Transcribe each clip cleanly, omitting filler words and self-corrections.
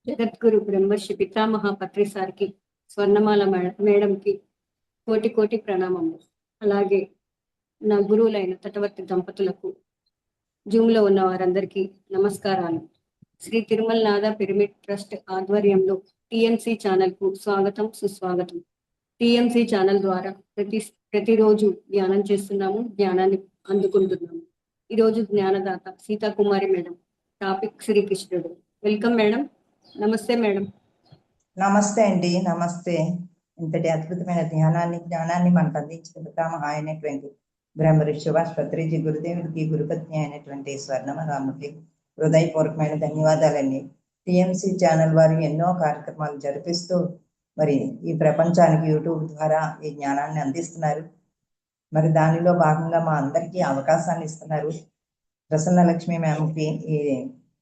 జగద్గురు బ్రహ్మర్షి పితామహ పత్రి సార్కి, స్వర్ణమాల మేడంకి కోటి కోటి ప్రణామములు. అలాగే నా గురువులైన తటవర్తి దంపతులకు, జూమ్లో ఉన్న వారందరికీ నమస్కారాలు. శ్రీ తిరుమల నాథ పిరమిడ్ ట్రస్ట్ ఆధ్వర్యంలో టిఎంసి ఛానల్కు స్వాగతం, సుస్వాగతం. టిఎంసి ఛానల్ ద్వారా ప్రతిరోజు ధ్యానం చేస్తున్నాము, జ్ఞానాన్ని అందుకుంటున్నాము. ఈరోజు జ్ఞానదాత సీతాకుమారి మేడం. టాపిక్ శ్రీకృష్ణుడు. Welcome madam. నమస్తే మేడం. నమస్తే అండి. నమస్తే. ఇంతటి అద్భుతమైన జ్ఞానాన్ని మనకు అందించిన పితామహ అయినటువంటి బ్రహ్మర్షి సుభాష్ పత్రిజీ గురుదేవుడికి, గురుపత్ని అయినటువంటి స్వర్ణమరాముకి హృదయపూర్వకమైన ధన్యవాదాలండి. టిఎంసి ఛానల్ వారు ఎన్నో కార్యక్రమాలు జరిపిస్తూ మరి ఈ ప్రపంచానికి యూట్యూబ్ ద్వారా ఈ జ్ఞానాన్ని అందిస్తున్నారు. మరి దానిలో భాగంగా మా అందరికీ అవకాశాన్ని ఇస్తున్నారు. ప్రసన్నలక్ష్మి మ్యామ్కి, ఈ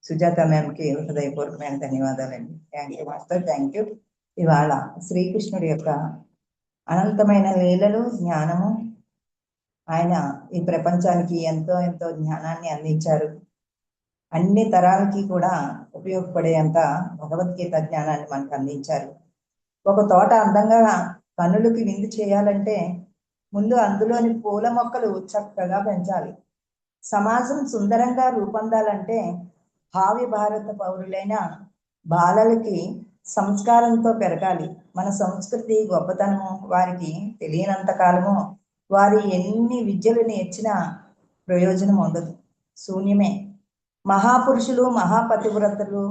సుజాత మ్యామ్కి హృదయపూర్వకమైన ధన్యవాదాలండి. Thank you master, thank you. ఇవాళ శ్రీకృష్ణుడి యొక్క అనంతమైన లీలలు, జ్ఞానము, ఆయన ఈ ప్రపంచానికి ఎంతో ఎంతో జ్ఞానాన్ని అందించారు. అన్ని తరాలకి కూడా ఉపయోగపడేంత భగవద్గీత జ్ఞానాన్ని మనకు అందించారు. ఒక తోట అందంగా కన్నులకి విందు చేయాలంటే ముందు అందులోని పూల మొక్కలు చక్కగా పెంచాలి. సమాజం సుందరంగా రూపొందాలంటే భావి భారత పౌరులైన బాలలకి సంస్కారంతో పెరగాలి. మన సంస్కృతి గొప్పతనము వారికి తెలియనంత కాలము వారి ఎన్ని విద్యలు నేర్చినా ప్రయోజనం ఉండదు, శూన్యమే. మహాపురుషులు, మహాపతివ్రతలు,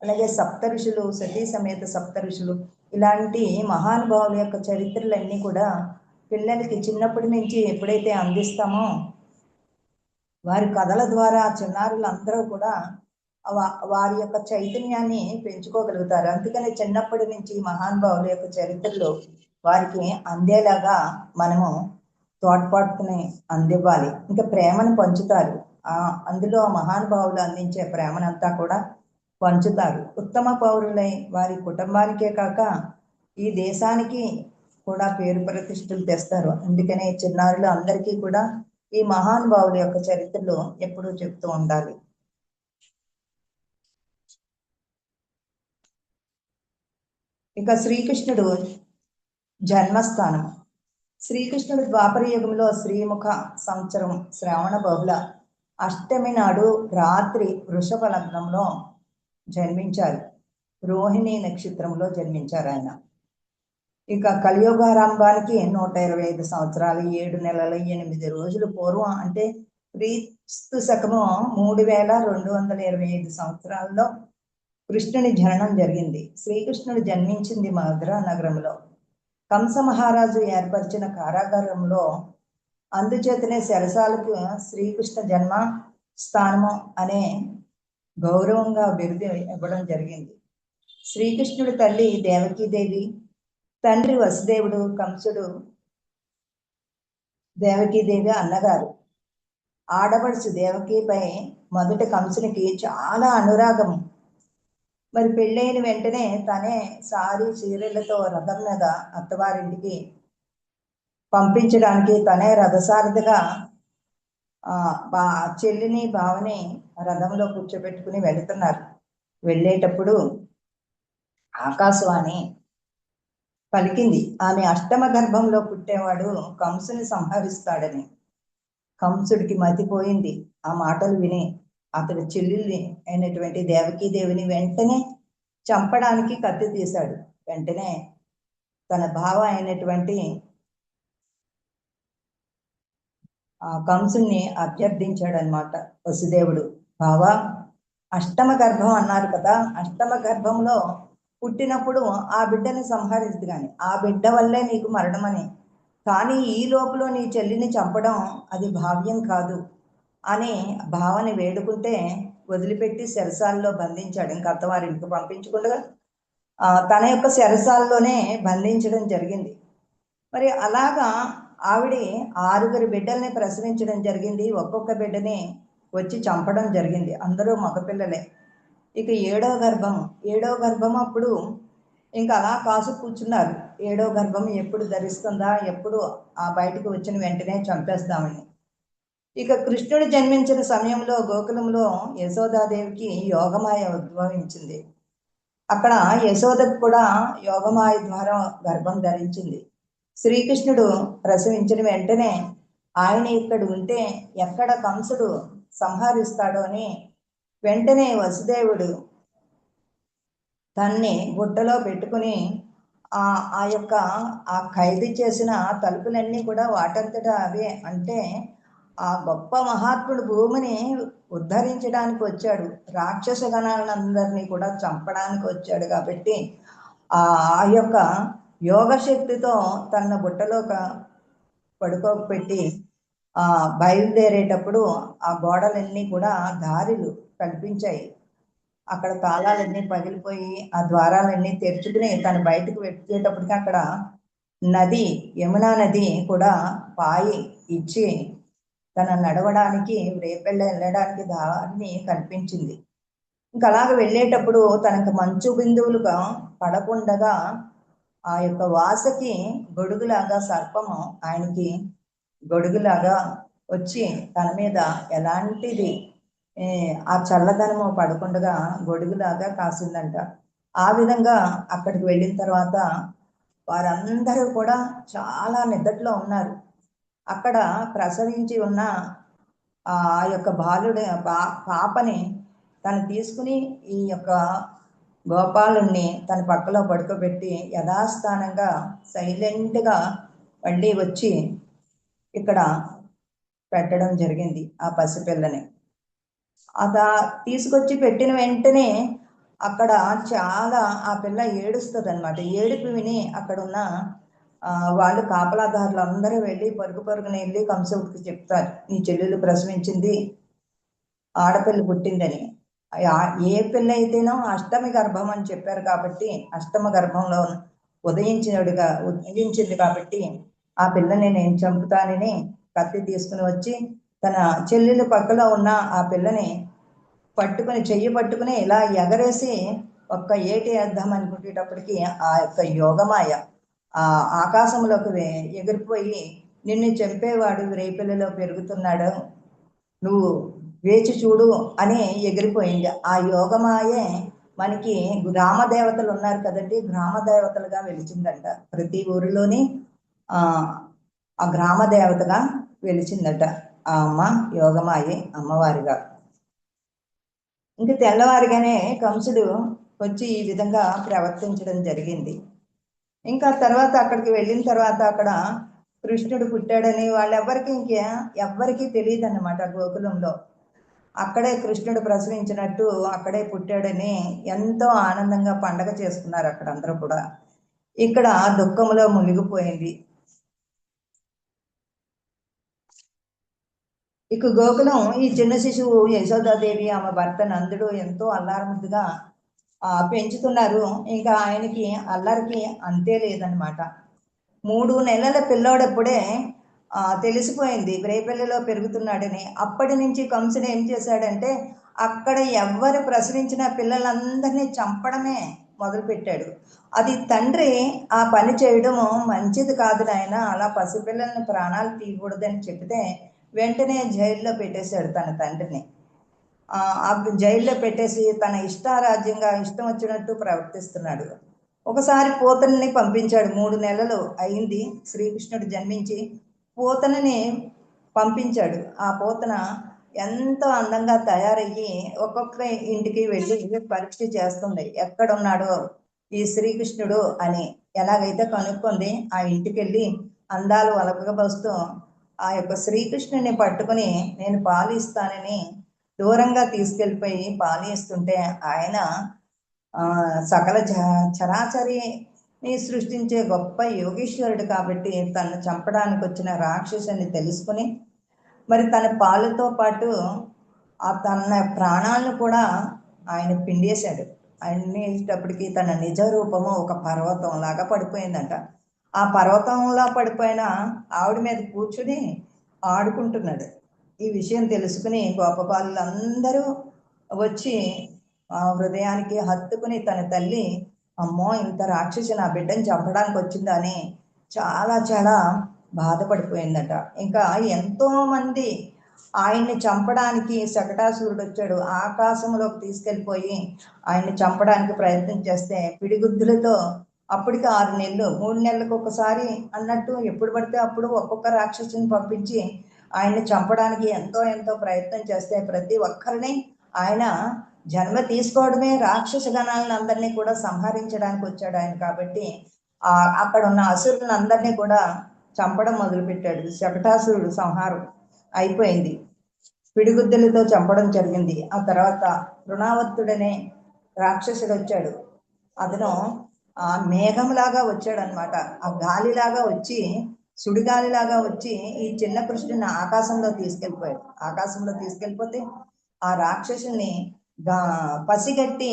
అలాగే సప్త ఋషులు, సతీ సమేత సప్త ఋషులు, ఇలాంటి మహానుభావుల యొక్క చరిత్రలన్నీ కూడా పిల్లలకి చిన్నప్పటి నుంచి ఎప్పుడైతే అందిస్తామో వారి కథల ద్వారా చిన్నారులందరూ కూడా వారి యొక్క చైతన్యాన్ని పెంచుకోగలుగుతారు. అందుకని చిన్నప్పటి నుంచి మహానుభావుల యొక్క చరిత్రలో వారికి అందేలాగా మనము తోడ్పాటుని అందివ్వాలి. ఇంకా ప్రేమను పంచుతారు. అందులో మహానుభావులు అందించే ప్రేమనంతా కూడా పంచుతారు. ఉత్తమ పౌరులై వారి కుటుంబానికే కాక ఈ దేశానికి కూడా పేరు ప్రతిష్టలు తెస్తారు. అందుకనే చిన్నారులు అందరికీ కూడా ఈ మహానుభావుల యొక్క చరిత్రలో ఎప్పుడూ చెప్తూ ఉండాలి. ఇక శ్రీకృష్ణుడు జన్మస్థానం. శ్రీకృష్ణుడు ద్వాపర యుగంలో శ్రీముఖ సంవత్సరం శ్రావణ బహుళ అష్టమి నాడు రాత్రి వృషభ లగ్నంలో జన్మించారు. రోహిణి నక్షత్రంలో జన్మించారు ఆయన. ఇక కలియుగారంభానికి 125 సంవత్సరాలు 7 నెలల 8 రోజులు పూర్వం, అంటే క్రీస్తు శకము 3225 సంవత్సరాల్లో కృష్ణుని జననం జరిగింది. శ్రీకృష్ణుడు జన్మించింది మధురా నగరంలో. కంస మహారాజు ఏర్పరిచిన కారాగారంలో. అందుచేతనే శరసాలకు శ్రీకృష్ణ జన్మ స్థానము అనే గౌరవంగా బిరుదు ఇవ్వడం జరిగింది. శ్రీకృష్ణుడి తల్లి దేవకీదేవి, తండ్రి వసుదేవుడు, కంసుడు దేవకీదేవి అన్నగారు. ఆడపడుచు దేవకీపై మొదట కంసునికి చాలా అనురాగం. మరి పెళ్ళైన వెంటనే తనే సారీ చీరలతో రథం మీద అత్తవారింటికి పంపించడానికి తనే రథసారథిగా చెల్లిని బావని రథంలో కూర్చోబెట్టుకుని వెళుతున్నారు. వెళ్ళేటప్పుడు ఆకాశవాణి పలికింది, ఆమె అష్టమ గర్భంలో పుట్టేవాడు కంసుని సంహరిస్తాడని. కంసుడికి మతిపోయింది ఆ మాటలు విని. అతడు చెల్లెల్ని అయినటువంటి దేవకీదేవిని వెంటనే చంపడానికి కత్తి తీశాడు. వెంటనే తన భావ అయినటువంటి కంసుని అభ్యర్థించాడు అనమాట వసుదేవుడు. బావా, అష్టమ గర్భం అన్నారు కదా, అష్టమ గర్భంలో పుట్టినప్పుడు ఆ బిడ్డని సంహరిస్తుంది, కానీ ఆ బిడ్డ వల్లే నీకు మరణమని. కానీ ఈ లోపల నీ చెల్లిని చంపడం అది భావ్యం కాదు అని భావని వేడుకుంటే వదిలిపెట్టి శరసాల్లో బంధించాడు. ఇంకా అత్తవారింటికి పంపించకుండా తన యొక్క శరసాల్లోనే బంధించడం జరిగింది. మరి అలాగా ఆవిడ 6 బిడ్డల్ని ప్రసవించడం జరిగింది. ఒక్కొక్క బిడ్డని వచ్చి చంపడం జరిగింది. అందరూ మగపిల్లలే. ఇక 7వ గర్భం అప్పుడు ఇంకా అలా కాసు కూర్చున్నారు. 7వ గర్భం ఎప్పుడు ధరిస్తుందా, ఎప్పుడు ఆ బయటకు వచ్చిన వెంటనే చంపేస్తామని. ఇక కృష్ణుడు జన్మించిన సమయంలో గోకులంలో యశోదాదేవికి యోగమాయ ఉద్భవించింది. అక్కడ యశోదకు కూడా యోగమాయ ద్వారా గర్భం ధరించింది. శ్రీకృష్ణుడు ప్రసవించిన వెంటనే ఆయన ఇక్కడ ఉంటే ఎక్కడ కంసుడు సంహరిస్తాడో అని వెంటనే వసుదేవుడు తన్ని బుట్టలో పెట్టుకుని ఆ ఆ యొక్క ఆ ఖైదు చేసిన తలుపులన్నీ కూడా వాటంతటా అవే, అంటే ఆ గొప్ప మహాత్ముడు భూమిని ఉద్ధరించడానికి వచ్చాడు, రాక్షస గణాలందరినీ కూడా చంపడానికి వచ్చాడు. కాబట్టి ఆ యొక్క యోగ శక్తితో తన బుట్టలో పడుకోబెట్టి బయలుదేరేటప్పుడు ఆ గోడలన్నీ కూడా దారులు కల్పించాయి. అక్కడ తాళాలన్నీ పగిలిపోయి ఆ ద్వారాలన్నీ తెరుచుకుని తను బయటకు వచ్చేటప్పటికి అక్కడ నది, యమునా నది కూడా పాయి ఇచ్చి తన నడవడానికి రేపెళ్ళ వెళ్ళడానికి దారిని కల్పించింది. ఇంకా అలాగ వెళ్ళేటప్పుడు తనకు మంచు బిందువులుగా పడకుండగా ఆ యొక్క వాసకి గొడుగులాగా సర్పము ఆయనకి గొడుగులాగా వచ్చి తన మీద ఎలాంటిది ఆ చల్లదనము పడకుండా గొడుగులాగా కాసిందంట. ఆ విధంగా అక్కడికి వెళ్ళిన తర్వాత వారందరూ కూడా చాలా నిద్దట్లో ఉన్నారు. అక్కడ ప్రసవించి ఉన్న ఆ యొక్క బాలుడి పాపని తను తీసుకుని ఈ యొక్క గోపాలుణ్ణి తన పక్కలో పడుకోబెట్టి యథాస్థానంగా సైలెంట్గా మళ్ళీ వచ్చి ఇక్కడ పెట్టడం జరిగింది ఆ పసిపిల్లని. అదా తీసుకొచ్చి పెట్టిన వెంటనే అక్కడ చాలా ఆ పిల్ల ఏడుస్తుంది అనమాట. ఏడుపు విని అక్కడున్న వాళ్ళు కాపలాదారులు అందరూ వెళ్ళి పరుగున వెళ్ళి కంసుడికి చెప్తారు, నీ చెల్లెలు ప్రసవించింది, ఆడపిల్ల పుట్టిందని. ఏ పిల్ల అయితేనో అష్టమి గర్భం అని చెప్పారు కాబట్టి అష్టమ గర్భంలో ఉదయించింది కాబట్టి ఆ పిల్లని నేను చంపుతానని కత్తి తీసుకుని వచ్చి తన చెల్లెలు పక్కలో ఉన్న ఆ పిల్లని చెయ్యి పట్టుకుని ఇలా ఎగరేసి ఒక్క ఏటి వేద్దాం అనుకునేటప్పటికి ఆ యొక్క యోగమాయ ఆ ఆకాశంలోకి ఎగిరిపోయి, నిన్ను చంపేవాడు రేపిల్లలో పెరుగుతున్నాడు, నువ్వు వేచి చూడు అని ఎగిరిపోయింది. ఆ యోగమాయే మనకి గ్రామ దేవతలు ఉన్నారు కదండి, గ్రామ దేవతలుగా వెలిచిందంట. ప్రతి ఊరిలోని ఆ గ్రామ దేవతగా వెలిచిందట ఆ అమ్మ యోగమాయే అమ్మవారిగా. ఇంక తెల్లవారిగానే కంసుడు వచ్చి ఈ విధంగా ప్రవర్తించడం జరిగింది. ఇంకా తర్వాత అక్కడికి వెళ్ళిన తర్వాత అక్కడ కృష్ణుడు పుట్టాడని వాళ్ళెవ్వరికి ఎవ్వరికీ తెలియదు అన్నమాట. గోకులంలో అక్కడే కృష్ణుడు ప్రసవించినట్టు అక్కడే పుట్టాడని ఎంతో ఆనందంగా పండగ చేసుకున్నారు అక్కడ అందరూ కూడా. ఇక్కడ దుఃఖంలో మునిగిపోయింది. ఇక గోకులం ఈ చిన్న శిశువు యశోదాదేవి ఆమె భర్త నందుడు ఎంతో అల్లారముద్దుగా పెంచుతున్నారు. ఇంకా ఆయనకి అల్లరికి అంతే లేదనమాట. 3 నెలల పిల్లోడప్పుడే తెలిసిపోయింది రేపల్లిలో పెరుగుతున్నాడని. అప్పటి నుంచి కంసుడు ఏం చేశాడంటే అక్కడ ఎవ్వరు ప్రసవించిన పిల్లలందరినీ చంపడమే మొదలుపెట్టాడు. అది తండ్రి ఆ పని చేయడము మంచిది కాదు నాయన, అలా పసిపిల్లల్ని ప్రాణాలు తీయకూడదని చెప్తే వెంటనే జైల్లో పెట్టేశాడు తన తండ్రిని. జైల్లో పెట్టేసి తన ఇష్టారాజ్యంగా ఇష్టం వచ్చినట్టు ప్రవర్తిస్తున్నాడు. ఒకసారి పూతనని పంపించాడు. 3 నెలలు అయింది శ్రీకృష్ణుడు జన్మించి, పూతనని పంపించాడు. ఆ పూతన ఎంతో అందంగా తయారయ్యి ఒక్కొక్క ఇంటికి వెళ్ళి పరీక్ష చేస్తుంది, ఎక్కడున్నాడో ఈ శ్రీకృష్ణుడు అని. ఎలాగైతే కనుక్కుంది ఆ ఇంటికి వెళ్ళి అందాలు వలకబోస్తూ ఆ యొక్క శ్రీకృష్ణుని పట్టుకుని నేను పాలు ఇస్తానని దూరంగా తీసుకెళ్ళిపోయి పాలు ఇస్తుంటే ఆయన సకల చరాచరిని సృష్టించే గొప్ప యోగేశ్వరుడు కాబట్టి తను చంపడానికి వచ్చిన రాక్షసుని తెలుసుకుని మరి తన పాలతో పాటు తన ప్రాణాలను కూడా ఆయన పిండేశాడు. ఆయనేటప్పటికి తన నిజ రూపము ఒక పర్వతం లాగా పడిపోయిందంట. ఆ పర్వతంలా పడిపోయిన ఆవిడ మీద కూర్చుని ఆడుకుంటున్నాడు. ఈ విషయం తెలుసుకుని గోపబాలులందరూ వచ్చి ఆ హృదయానికి హత్తుకుని తన తల్లి, అమ్మో ఇంత రాక్షసి నా బిడ్డని చంపడానికి వచ్చిందా అని చాలా చాలా బాధపడిపోయిందట. ఇంకా ఎంతో మంది ఆయన్ని చంపడానికి శకటాసురుడు వచ్చాడు. ఆకాశంలోకి తీసుకెళ్ళిపోయి ఆయన్ని చంపడానికి ప్రయత్నం చేస్తే పిడిగుద్దులతో అప్పటికి 6 నెలలు 3 నెలలకు ఒకసారి అన్నట్టు ఎప్పుడు పడితే అప్పుడు ఒక్కొక్క రాక్షసుని పంపించి ఆయన్ని చంపడానికి ఎంతో ప్రయత్నం చేస్తే ప్రతి ఒక్కరిని ఆయన జన్మ తీసుకోవడమే రాక్షస గణాలను అందరినీ కూడా సంహరించడానికి వచ్చాడు ఆయన. కాబట్టి అక్కడ ఉన్న అసురులను అందరినీ కూడా చంపడం మొదలుపెట్టాడు. శకటాసురుడు సంహారం అయిపోయింది, పిడిగుద్దలతో చంపడం జరిగింది. ఆ తర్వాత తృణావర్తుడనే రాక్షసుడు వచ్చాడు. అతను ఆ మేఘంలాగా వచ్చాడు అనమాట. ఆ గాలిలాగా వచ్చి, సుడిగాలిలాగా వచ్చి ఈ చిన్న కృష్ణుని ఆకాశంలో తీసుకెళ్ళిపోయాడు. ఆకాశంలో తీసుకెళ్ళిపోతే ఆ రాక్షసుని పసిగట్టి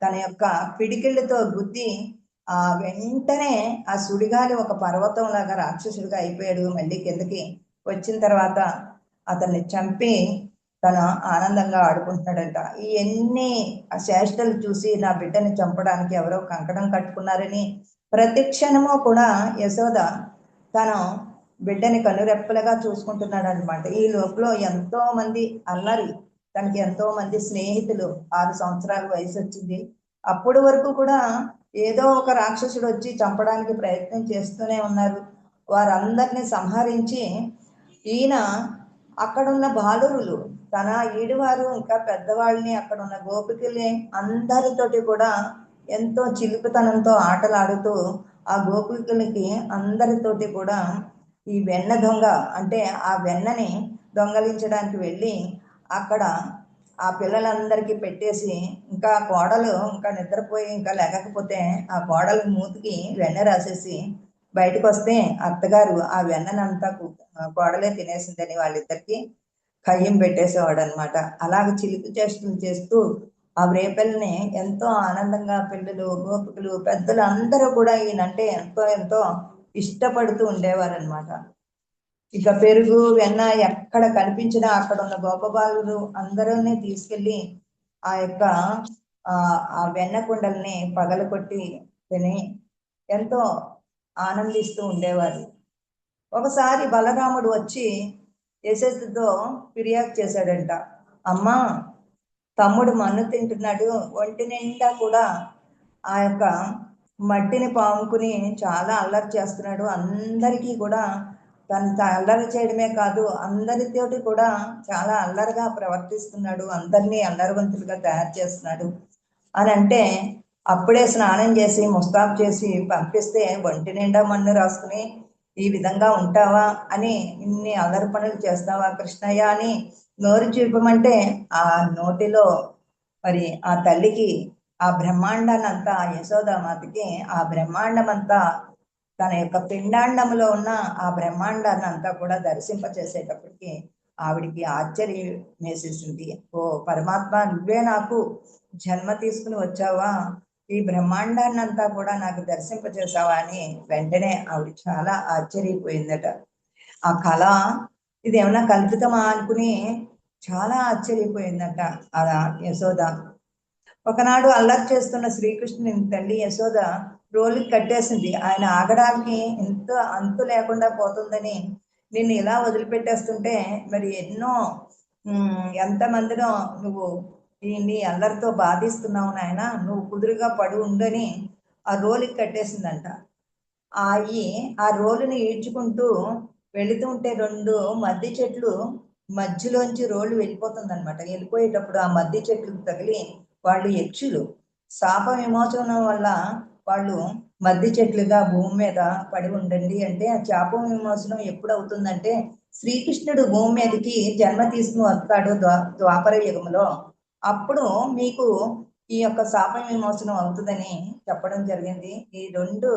తన యొక్క పిడికిళ్ళతో గుద్ది ఆ వెంటనే ఆ సుడిగాలి ఒక పర్వతం లాగా రాక్షసుడిగా అయిపోయాడు. మళ్ళీ కిందకి వచ్చిన తర్వాత అతన్ని చంపి తను ఆనందంగా ఆడుకుంటున్నాడంట. ఇవన్నీ ఆ చేష్టలు చూసి నా బిడ్డని చంపడానికి ఎవరో కంకణం కట్టుకున్నారని ప్రతి క్షణము కూడా యశోద తను బిడ్డని కనురెప్పలుగా చూసుకుంటున్నాడు అనమాట. ఈ లోపల ఎంతో మంది అల్లరి, తనకి ఎంతో మంది స్నేహితులు, 6 సంవత్సరాల వయసు వచ్చింది. అప్పటి వరకు కూడా ఏదో ఒక రాక్షసుడు వచ్చి చంపడానికి ప్రయత్నం చేస్తూనే ఉన్నారు. వారందరినీ సంహరించి ఈయన అక్కడున్న బాలురులు, తన ఈడువారు, ఇంకా పెద్దవాళ్ళని, అక్కడ ఉన్న గోపికల్ని అందరితోటి కూడా ఎంతో చిలుపుతనంతో ఆటలాడుతూ ఆ గోపికలకి అందరితోటి కూడా ఈ వెన్న దొంగ అంటే ఆ వెన్నని దొంగలించడానికి వెళ్ళి అక్కడ ఆ పిల్లలందరికీ పెట్టేసి, ఇంకా కోడలు ఇంకా నిద్రపోయి ఇంకా లేకపోతే ఆ కోడలు మూతికి వెన్న రాసేసి బయటకు వస్తే అత్తగారు ఆ వెన్ననంతా కోడలే తినేసిందని వాళ్ళిద్దరికి కయ్యం పెట్టేసేవాడు అనమాట. అలాగ చిలిపి చేష్టలు చేస్తూ ఆ రేపెల్ని ఎంతో ఆనందంగా పిల్లలు, గోపికలు, పెద్దలు అందరూ కూడా ఈయనంటే ఎంతో ఇష్టపడుతూ ఉండేవారు అనమాట. ఇక పెరుగు, వెన్న ఎక్కడ కనిపించినా అక్కడ ఉన్న గోపబాలురు అందరూని తీసుకెళ్ళి ఆ యొక్క ఆ వెన్న కుండల్ని పగలకొట్టి తిని ఎంతో ఆనందిస్తూ ఉండేవారు. ఒకసారి బలరాముడు వచ్చి యశస్సుతో ఫిర్యాదు చేశాడంట. అమ్మా, తమ్ముడు మన్ను తింటున్నాడు, ఒంటి నిండా కూడా ఆ యొక్క మట్టిని పాముకుని చాలా అల్లరి చేస్తున్నాడు, అందరికీ కూడా తను అల్లరి చేయడమే కాదు అందరితోటి కూడా చాలా అల్లరిగా ప్రవర్తిస్తున్నాడు, అందరినీ అల్లరివంతులుగా తయారు చేస్తున్నాడు అని అంటే, అప్పుడే స్నానం చేసి ముస్తాబు చేసి పంపిస్తే ఒంటి నిండా మన్ను రాసుకుని ఈ విధంగా ఉంటావా అని, ఇన్ని అల్లరి పనులు చేస్తావా కృష్ణయ్య అని నోరు చూపమంటే ఆ నోటిలో మరి ఆ తల్లికి ఆ బ్రహ్మాండాన్ని అంతా, యశోదామాతకి ఆ బ్రహ్మాండం అంతా తన యొక్క పిండాండంలో ఉన్న ఆ బ్రహ్మాండాన్ని అంతా కూడా దర్శింపచేసేటప్పటికి ఆవిడికి ఆశ్చర్యం వేసేసింది. ఓ పరమాత్మ, నువ్వే నాకు జన్మ తీసుకుని వచ్చావా, ఈ బ్రహ్మాండాన్ని అంతా కూడా నాకు దర్శింపచేసావా అని వెంటనే ఆవిడ చాలా ఆశ్చర్యపోయిందట. ఆ కళ ఇది ఏమన్నా కల్పితమా అనుకుని చాలా ఆశ్చర్యపోయిందట అలా యశోద. ఒకనాడు అల్లరి చేస్తున్న శ్రీకృష్ణుని తల్లి యశోద రోలుకి కట్టేసింది. ఆయన ఆగడానికి అంతు లేకుండా పోతుందని నిన్ను ఇలా వదిలిపెట్టేస్తుంటే మరి ఎంతమందినో నువ్వు నీ అల్లరితో బాధిస్తున్నావు నాయన, నువ్వు కుదురుగా పడి ఉండని ఆ రోలుకి కట్టేసిందంట. ఆ రోలుని ఈడ్చుకుంటూ వెళుతుంటే 2 మద్ది చెట్లు మధ్యలోంచి రోలు వెళ్ళిపోతుందన్నమాట. వెళ్ళిపోయేటప్పుడు ఆ మద్ది చెట్లు తగిలి వాళ్ళు యక్షులు శాప విమోచనం వల్ల వాళ్ళు మద్ది చెట్లుగా భూమి మీద పడి ఉండండి అంటే, ఆ శాప విమోచనం ఎప్పుడు అవుతుందంటే శ్రీకృష్ణుడు భూమి మీదకి జన్మ తీసుకుని వస్తాడు ద్వాపర యుగంలో, అప్పుడు మీకు ఈ యొక్క శాప విమోచనం అవుతుందని చెప్పడం జరిగింది. ఈ 2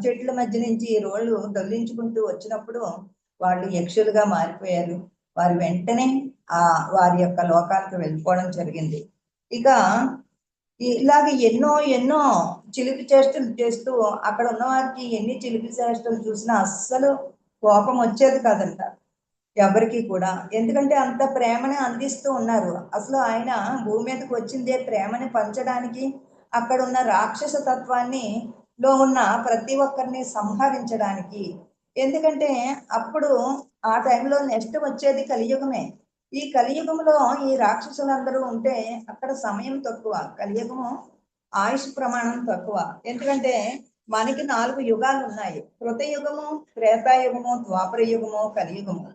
చెట్ల మధ్య నుంచి ఈ రోళ్ళు దొల్లించుకుంటూ వచ్చినప్పుడు వాళ్ళు యక్షులుగా మారిపోయారు. వారు వెంటనే వారి యొక్క లోకాలకు వెళ్ళిపోవడం జరిగింది. ఇక ఇలాగ ఎన్నో చిలిపి చేష్టలు చేస్తూ అక్కడ ఉన్న వారికి ఎన్ని చిలిపి చేష్టలు చూసినా అస్సలు కోపం వచ్చేది కాదంట ఎవరికి కూడా. ఎందుకంటే అంత ప్రేమని అందిస్తూ ఉన్నారు. అసలు ఆయన భూమి మీదకి వచ్చిందే ప్రేమని పంచడానికి, అక్కడ ఉన్న రాక్షస తత్వాన్ని లో ఉన్న ప్రతి ఒక్కరిని సంహరించడానికి. ఎందుకంటే అప్పుడు ఆ టైంలో నెక్స్ట్ వచ్చేది కలియుగమే. ఈ కలియుగంలో ఈ రాక్షసులందరూ ఉంటే అక్కడ సమయం తక్కువ, కలియుగము ఆయుష్ ప్రమాణం తక్కువ. ఎందుకంటే మనకి 4 యుగాలు ఉన్నాయి: కృతయుగము, త్రేతాయుగము, ద్వాపర యుగము, కలియుగము.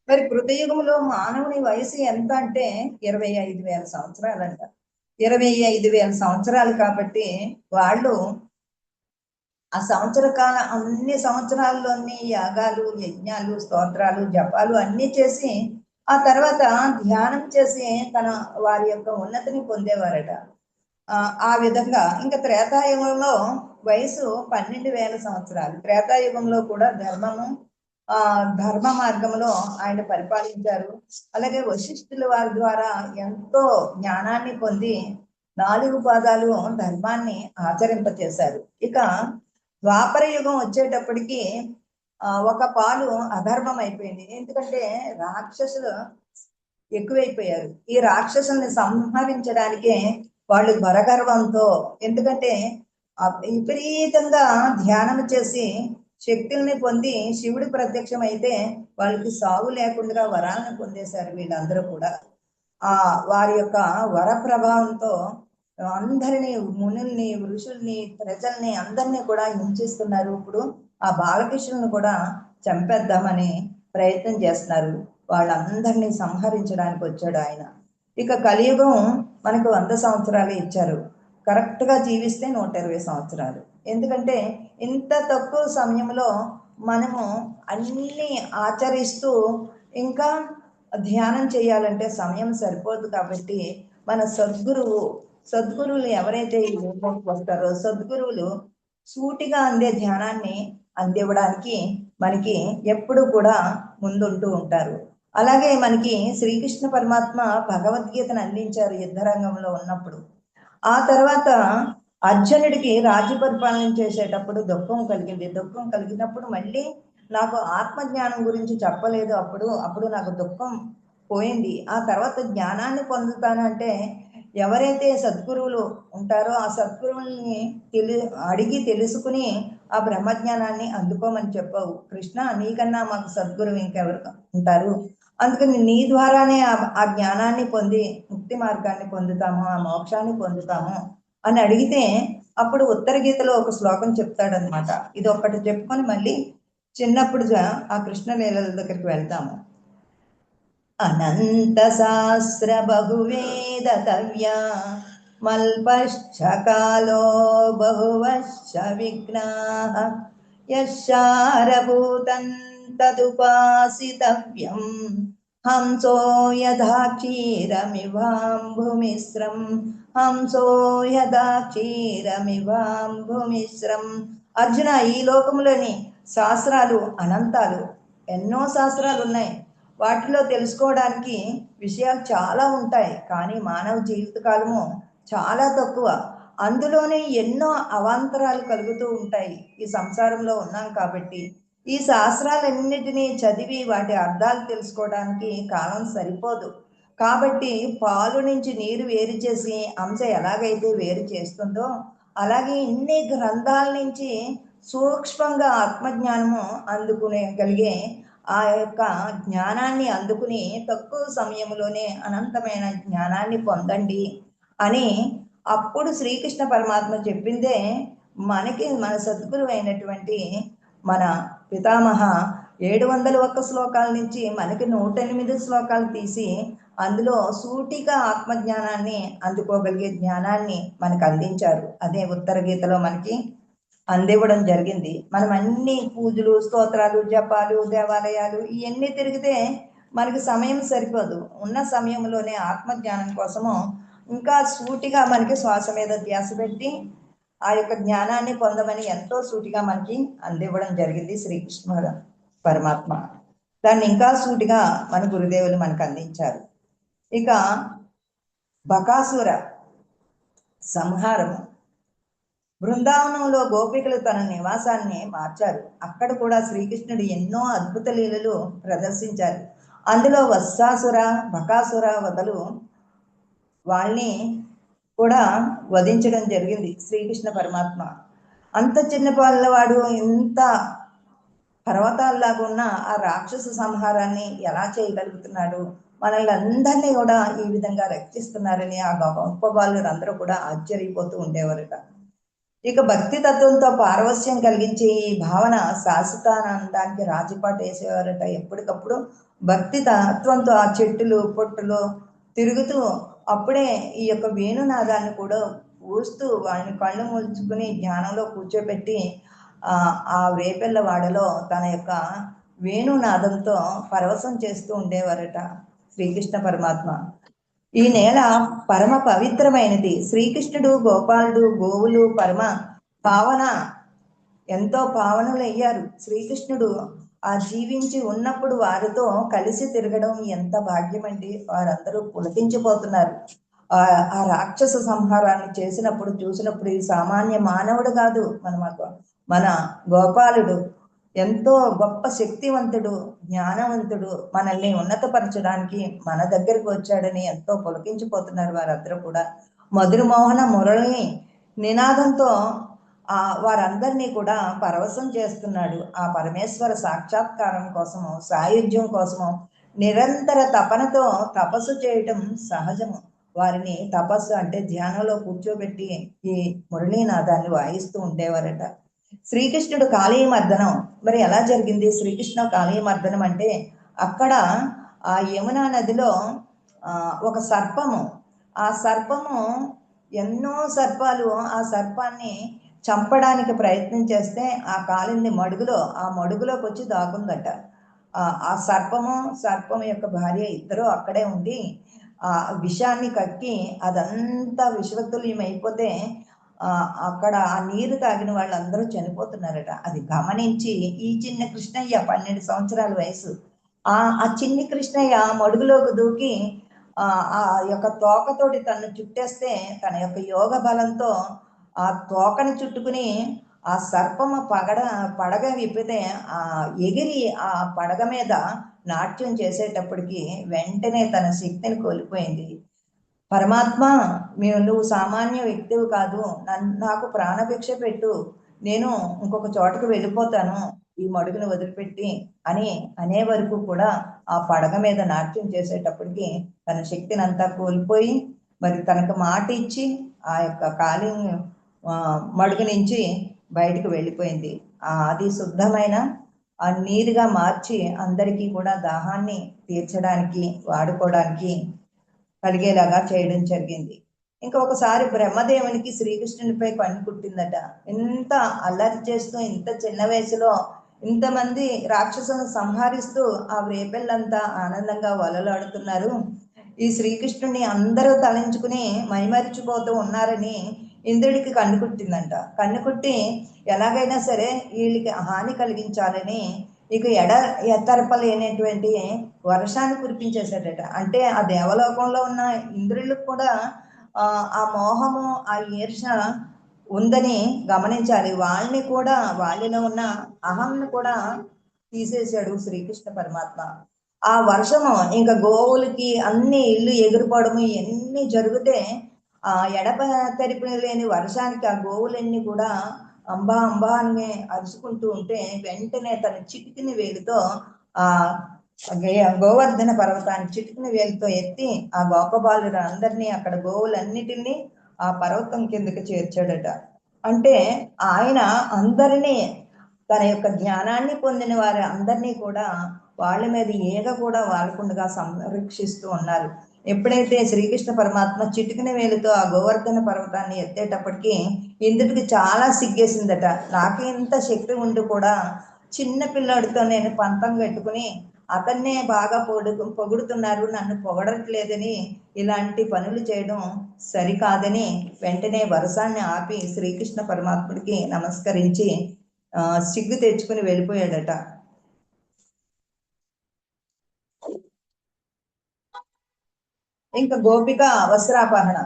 మరి కృతయుగంలో మానవుని వయసు ఎంత అంటే 25,000 సంవత్సరాలంట. 25,000 సంవత్సరాలు కాబట్టి వాళ్ళు ఆ సంవత్సర కాల అన్ని సంవత్సరాల్లోని యాగాలు, యజ్ఞాలు, స్తోత్రాలు, జపాలు అన్ని చేసి ఆ తర్వాత ధ్యానం చేసి వారి యొక్క ఉన్నతిని పొందేవారట. ఆ విధంగా ఇంకా త్రేతాయుగంలో వయసు 12,000 సంవత్సరాలు. త్రేతాయుగంలో కూడా ధర్మ మార్గంలో ఆయన పరిపాలించారు. అలాగే వశిష్ఠుల వారి ద్వారా ఎంతో జ్ఞానాన్ని పొంది 4 పాదాలు ధర్మాన్ని ఆచరింపచేశారు. ఇక ద్వాపర యుగం వచ్చేటప్పటికి ఒక పాలు అధర్మం అయిపోయింది. ఎందుకంటే రాక్షసులు ఎక్కువైపోయారు. ఈ రాక్షసుల్ని సంహరించడానికే వాళ్ళు వరగర్వంతో, ఎందుకంటే విపరీతంగా ధ్యానం చేసి శక్తుల్ని పొంది శివుడి ప్రత్యక్షం అయితే వాళ్ళకి సాగు లేకుండా వరాలను పొందేశారు వీళ్ళందరూ కూడా. వారి యొక్క వర ప్రభావంతో అందరినీ, మునుల్ని, ఋషుల్ని, ప్రజల్ని అందరినీ కూడా హింసిస్తున్నారు. ఇప్పుడు ఆ బాలకృష్ణుని కూడా చంపేద్దామని ప్రయత్నం చేస్తున్నారు. వాళ్ళందరినీ సంహరించడానికి వచ్చాడు ఆయన. ఇక కలియుగం మనకు 100 సంవత్సరాలు ఇచ్చారు. కరెక్ట్గా జీవిస్తే 120 సంవత్సరాలు. ఎందుకంటే ఇంత తక్కువ సమయంలో మనము అన్ని ఆచరిస్తూ ఇంకా ధ్యానం చేయాలంటే సమయం సరిపోదు. కాబట్టి మన సద్గురువులు ఎవరైతే ఈ లోకంలోకి వస్తారో సద్గురువులు సూటిగా అందే ధ్యానాన్ని అందివ్వడానికి మనకి ఎప్పుడు కూడా ముందుంటూ ఉంటారు. అలాగే మనకి శ్రీకృష్ణ పరమాత్మ భగవద్గీతను అందించారు యుద్ధరంగంలో ఉన్నప్పుడు. ఆ తర్వాత అర్జునుడికి రాజ్య పరిపాలన చేసేటప్పుడు దుఃఖం కలిగింది. దుఃఖం కలిగినప్పుడు మళ్ళీ నాకు ఆత్మజ్ఞానం గురించి చెప్పలేదు. అప్పుడు నాకు దుఃఖం పోయింది. ఆ తర్వాత జ్ఞానాన్ని పొందుతానంటే ఎవరైతే సద్గురువులు ఉంటారో ఆ సద్గురువుల్ని అడిగి తెలుసుకుని ఆ బ్రహ్మజ్ఞానాన్ని అందుకోమని చెప్పావు కృష్ణ. నీకన్నా మాకు సద్గురువు ఇంకెవరు ఉంటారు? అందుకని నీ ద్వారానే ఆ జ్ఞానాన్ని పొంది ముక్తి మార్గాన్ని పొందుతాము, ఆ మోక్షాన్ని పొందుతాము అని అడిగితే అప్పుడు ఉత్తర గీతలో ఒక శ్లోకం చెప్తాడనమాట. ఇది ఒక్కటి చెప్పుకొని మళ్ళీ చిన్నప్పుడు ఆ కృష్ణ లీలల దగ్గరికి వెళ్తాము. అనంత శాస్త్ర బహువేదతవ్య మల్పశ్చ కాలో బహువశ్చ విఘ్నాః యశారభూతం తదుపాసితవ్యం హంసో యథా క్షీరమివాంభుమిశ్రం హంసో యథా క్షీరమివాంభుమిశ్రం. అర్జున, ఈ లోకంలోని శాస్త్రాలు అనంతాలు, ఎన్నో శాస్త్రాలు ఉన్నాయి. వాటిలో తెలుసుకోవడానికి విషయాలు చాలా ఉంటాయి. కానీ మానవ జీవితకాలము చాలా తక్కువ. అందులోనే ఎన్నో అవాంతరాలు కలుగుతూ ఉంటాయి. ఈ సంసారంలో ఉన్నాం కాబట్టి ఈ శాస్త్రాలన్నిటినీ చదివి వాటి అర్థాలు తెలుసుకోవడానికి కాలం సరిపోదు. కాబట్టి పాలు నుంచి నీరు వేరు చేసి అంశ ఎలాగైతే వేరు చేస్తుందో అలాగే ఇన్ని గ్రంథాల నుంచి సూక్ష్మంగా ఆత్మజ్ఞానము అందుకునేగలిగే ఆ యొక్క జ్ఞానాన్ని అందుకుని తక్కువ సమయంలోనే అనంతమైన జ్ఞానాన్ని పొందండి అని అప్పుడు శ్రీకృష్ణ పరమాత్మ చెప్పిందే మనకి మన సద్గురు అయినటువంటి మన పితామహ 701 శ్లోకాల నుంచి మనకి 108 శ్లోకాలు తీసి అందులో సూటిగా ఆత్మజ్ఞానాన్ని అందుకోగలిగే జ్ఞానాన్ని మనకు అందించారు. అదే ఉత్తర గీతలో మనకి అందివ్వడం జరిగింది. మనం అన్ని పూజలు, స్తోత్రాలు, జపాలు, దేవాలయాలు ఇవన్నీ తిరిగితే మనకి సమయం సరిపోదు. ఉన్న సమయంలోనే ఆత్మజ్ఞానం కోసము ఇంకా సూటిగా మనకి శ్వాస మీద ధ్యాస పెట్టి ఆ యొక్క జ్ఞానాన్ని పొందమని ఎంతో సూటిగా మనకి అందివ్వడం జరిగింది శ్రీకృష్ణ పరమాత్మ. దాన్ని ఇంకా సూటిగా మన గురుదేవులు మనకు అందించారు. ఇక బకాసుర సంహారము. బృందావనంలో గోపికలు తన నివాసాన్ని మార్చారు. అక్కడ కూడా శ్రీకృష్ణుడు ఎన్నో అద్భుత లీలలు ప్రదర్శించారు. అందులో వత్సాసుర, బకాసుర వదలు వాళ్ళని కూడా వధించడం జరిగింది శ్రీకృష్ణ పరమాత్మ. అంత చిన్న పిల్లవాడు ఇంత పర్వతాల్లాగా ఉన్న ఆ రాక్షస సంహారాన్ని ఎలా చేయగలుగుతున్నాడు, మనల్ని అందరినీ కూడా ఈ విధంగా రక్షిస్తున్నారని ఆ గొప్ప బాలురందరూ కూడా ఆశ్చర్యపోతూ ఉండేవారట. ఇక భక్తి తత్వంతో పారవస్యం కలిగించే ఈ భావన శాశ్వతానందానికి రాజపాటు వేసేవారట. ఎప్పటికప్పుడు భక్తి తత్వంతో ఆ చెట్టులు పొట్టులు తిరుగుతూ అప్పుడే ఈ యొక్క వేణునాదాన్ని కూడా ఊస్తూ వాళ్ళని కళ్ళు మూల్చుకుని జ్ఞానంలో కూర్చోబెట్టి ఆ వేపెల్ల వాడలో తన యొక్క వేణునాదంతో పరవశం చేస్తూ ఉండేవారట శ్రీకృష్ణ పరమాత్మ. ఈ నేల పరమ పవిత్రమైనది. శ్రీకృష్ణుడు, గోపాలుడు, గోవులు పరమ పావన, ఎంతో పావనులయ్యారు. శ్రీకృష్ణుడు ఆ జీవించి ఉన్నప్పుడు వారితో కలిసి తిరగడం ఎంత భాగ్యమండి. వారందరూ పులకించిపోతున్నారు. ఆ రాక్షస సంహారాన్ని చేసినప్పుడు చూసినప్పుడు ఈ సామాన్య మానవుడు కాదు, మన గోపాలుడు ఎంతో గొప్ప శక్తివంతుడు, జ్ఞానవంతుడు, మనల్ని ఉన్నతపరచడానికి మన దగ్గరకు వచ్చాడని ఎంతో పులకించిపోతున్నారు వారందరూ కూడా. మధురమోహన మురళి నినాదంతో వారందరినీ కూడా పరవశం చేస్తున్నాడు. ఆ పరమేశ్వర సాక్షాత్కారం కోసము, సాయుధ్యం కోసము నిరంతర తపనతో తపస్సు చేయటం సహజము. వారిని తపస్సు అంటే ధ్యానంలో కూర్చోబెట్టి ఈ మురళీనాదాన్ని వాయిస్తూ ఉండేవారట. శ్రీకృష్ణుడు కాళీమర్దనం మరి ఎలా జరిగింది? శ్రీకృష్ణ కాళీమర్దనం అంటే అక్కడ ఆ యమునా నదిలో ఒక సర్పము, ఆ సర్పము ఎన్నో సర్పాలు ఆ సర్పాన్ని చంపడానికి ప్రయత్నం చేస్తే ఆ కాలింది ఆ మడుగులోకి వచ్చి దాకుందట. ఆ సర్పం యొక్క భార్య ఇద్దరు అక్కడే ఉండి ఆ విషాన్ని కక్కి అదంతా విషవతుల్యం అయిపోతే అక్కడ ఆ నీరు తాగిన వాళ్ళందరూ చనిపోతున్నారట. అది గమనించి ఈ చిన్న కృష్ణయ్య 12 సంవత్సరాల వయసు, ఆ చిన్ని కృష్ణయ్య మడుగులోకి దూకి ఆ యొక్క తోకతోటి తను చుట్టేస్తే తన యొక్క యోగ బలంతో ఆ తోకని చుట్టుకుని ఆ సర్పము పడగ విప్పితే ఎగిరి ఆ పడగ మీద నాట్యం చేసేటప్పటికి వెంటనే తన శక్తిని కోల్పోయింది. పరమాత్మ, నువ్వు సామాన్య వ్యక్తివి కాదు, నాకు ప్రాణభిక్ష పెట్టు, నేను ఇంకొక చోటకు వెళ్ళిపోతాను ఈ మడుగును వదిలిపెట్టి అనే వరకు కూడా ఆ పడగ మీద నాట్యం చేసేటప్పటికి తన శక్తిని అంతా కోల్పోయి మరి తనకు మాట ఇచ్చి ఆ యొక్క కాలి మడుగు నుంచి బయటకు వెళ్ళిపోయింది. అది శుద్ధమైన ఆ నీరుగా మార్చి అందరికీ కూడా దాహాన్ని తీర్చడానికి వాడుకోవడానికి కలిగేలాగా చేయడం జరిగింది. ఒకసారి బ్రహ్మదేవునికి శ్రీకృష్ణునిపై కన్ను కుట్టిందట. ఇంత అల్లరి చేస్తూ ఇంత చిన్న వయసులో ఇంతమంది రాక్షసులను సంహరిస్తూ ఆ రేపెళ్ళంతా ఆనందంగా వలలాడుతున్నారు. ఈ శ్రీకృష్ణుని అందరూ తలంచుకుని మైమరిచిపోతూ ఉన్నారని ఇంద్రుడికి కన్ను కుట్టిందంట. కన్ను కుట్టి ఎలాగైనా సరే వీళ్ళకి హాని కలిగించాలని ఇక ఎత్తరపలేనటువంటి వర్షాన్ని కురిపించేశాడట. అంటే ఆ దేవలోకంలో ఉన్న ఇంద్రులకు కూడా ఆ మోహము, ఆ ఈర్ష ఉందని గమనించాలి. వాళ్ళని కూడా, వాళ్ళలో ఉన్న అహంను కూడా తీసేశాడు శ్రీకృష్ణ పరమాత్మ. ఆ వర్షము ఇంకా గోవులకి అన్ని ఇల్లు ఎగిరిపోవడము ఇవన్నీ జరిగితే ఆ తెరిపి లేని వర్షానికి ఆ గోవులన్నీ కూడా అంబా అంబా అని అరుచుకుంటూ ఉంటే వెంటనే తన చిటికిన వేలుతో ఆ గోవర్ధన పర్వతాన్ని చిటికిన వేలుతో ఎత్తి ఆ గోపబాలుడు అందరినీ, అక్కడ గోవులన్నిటినీ ఆ పర్వతం కిందకి చేర్చాడట. అంటే ఆయన అందరినీ, తన యొక్క జ్ఞానాన్ని పొందిన వారి అందరినీ కూడా వాళ్ళ మీద ఏగ కూడా వాడకుండా సంరక్షిస్తూ ఉన్నారు. ఎప్పుడైతే శ్రీకృష్ణ పరమాత్మ చిటికిన వేలుతో ఆ గోవర్ధన పర్వతాన్ని ఎత్తేటప్పటికి ఇంద్రుడికి చాలా సిగ్గేసిందట. నాకే ఇంత శక్తి ఉండి కూడా చిన్న పిల్లాడితో నేను పంతం కట్టుకుని అతన్నే బాగా పొగుడుతున్నారు, నన్ను పొగడట్లేదని ఇలాంటి పనులు చేయడం సరికాదని వెంటనే వర్షాన్ని ఆపి శ్రీకృష్ణ పరమాత్ముడికి నమస్కరించి సిగ్గు తెచ్చుకుని వెళ్ళిపోయాడట. ఇంకా గోపిక వస్త్రాపహరణ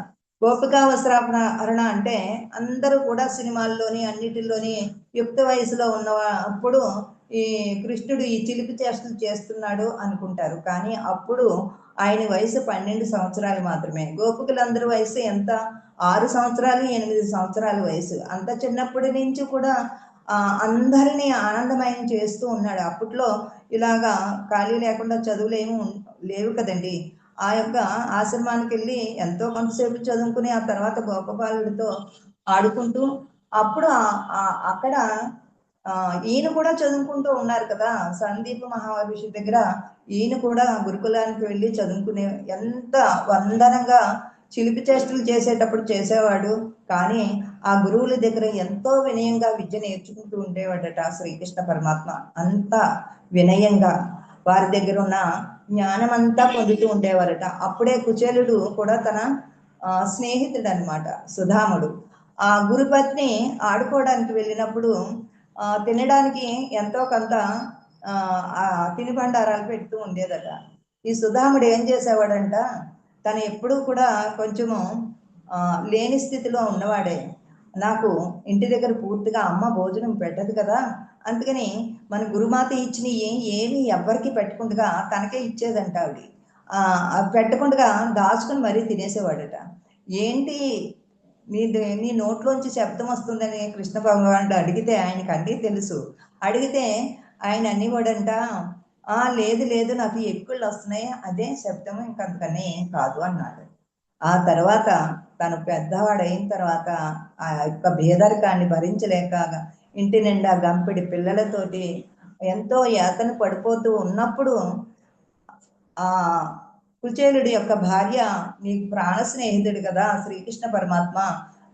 అంటే అందరూ కూడా సినిమాల్లోని అన్నిటిలోని యుక్త వయసులో ఉన్నప్పుడు ఈ కృష్ణుడు ఈ చిలిపి చేష్టలు చేస్తున్నాడు అనుకుంటారు. కానీ అప్పుడు ఆయన వయసు 12 సంవత్సరాలు మాత్రమే. గోపికలందరి వయసు ఎంత? 6 సంవత్సరాలు 8 సంవత్సరాల వయసు. అంత చిన్నప్పటి నుంచి కూడా అందరినీ ఆనందమయం చేస్తూ ఉన్నాడు. అప్పట్లో ఇలాగా ఖాళీ లేకుండా చదువులు ఏమి లేవు కదండి. ఆ యొక్క ఆశ్రమానికి వెళ్ళి ఎంతో కొంతసేపు చదువుకుని ఆ తర్వాత గోపబాలుడితో ఆడుకుంటూ అప్పుడు అక్కడ ఈయన కూడా చదువుకుంటూ ఉన్నారు కదా. సందీప మహామహర్షి దగ్గర ఈయన కూడా గురుకులానికి వెళ్ళి చదువుకునే ఎంత వందనంగా చిలిపి చేష్టలు చేసేటప్పుడు చేసేవాడు. కానీ ఆ గురువుల దగ్గర ఎంతో వినయంగా విద్య నేర్చుకుంటూ ఉండేవాడట శ్రీకృష్ణ పరమాత్మ. అంత వినయంగా వారి దగ్గర ఉన్న జ్ఞానం అంతా పొందుతూ ఉండేవారట. అప్పుడే కుచేలుడు కూడా తన స్నేహితుడు అనమాట సుధాముడు. ఆ గురుపత్ని ఆడుకోవడానికి వెళ్ళినప్పుడు తినడానికి ఎంతో కొంత తినుబండారాలు పెడుతూ ఉండేదట. ఈ సుధాముడు ఏం చేసేవాడంట, తను ఎప్పుడూ కూడా కొంచెము లేని స్థితిలో ఉన్నవాడే. నాకు ఇంటి దగ్గర పూర్తిగా అమ్మ భోజనం పెట్టదు కదా, అందుకని మన గురుమాత ఇచ్చిన ఏమి ఎవ్వరికి పెట్టకుండా తనకే ఇచ్చేదంట ఆవిడ. పెట్టకుండా దాచుకుని మరీ తినేసేవాడట. ఏంటి నీ నోట్లోంచి శబ్దం వస్తుందని కృష్ణ భగవానుడు అడిగితే ఆయనకి అన్నీ తెలుసు. అడిగితే ఆయన అనేవాడంట, లేదు లేదు నాకు ఎక్కుళ్ళు వస్తున్నాయి, అదే శబ్దం, ఇంకంతకనే ఏం కాదు అన్నాడు. ఆ తర్వాత తను పెద్దవాడైన తర్వాత ఆ యొక్క భేదరికాన్ని భరించలేక ఇంటి నిండా గంపిడి పిల్లలతోటి ఎంతో యాతన పడిపోతూ ఉన్నప్పుడు ఆ కుచేలుడి యొక్క భార్య నీకు ప్రాణ స్నేహితుడు కదా శ్రీకృష్ణ పరమాత్మ,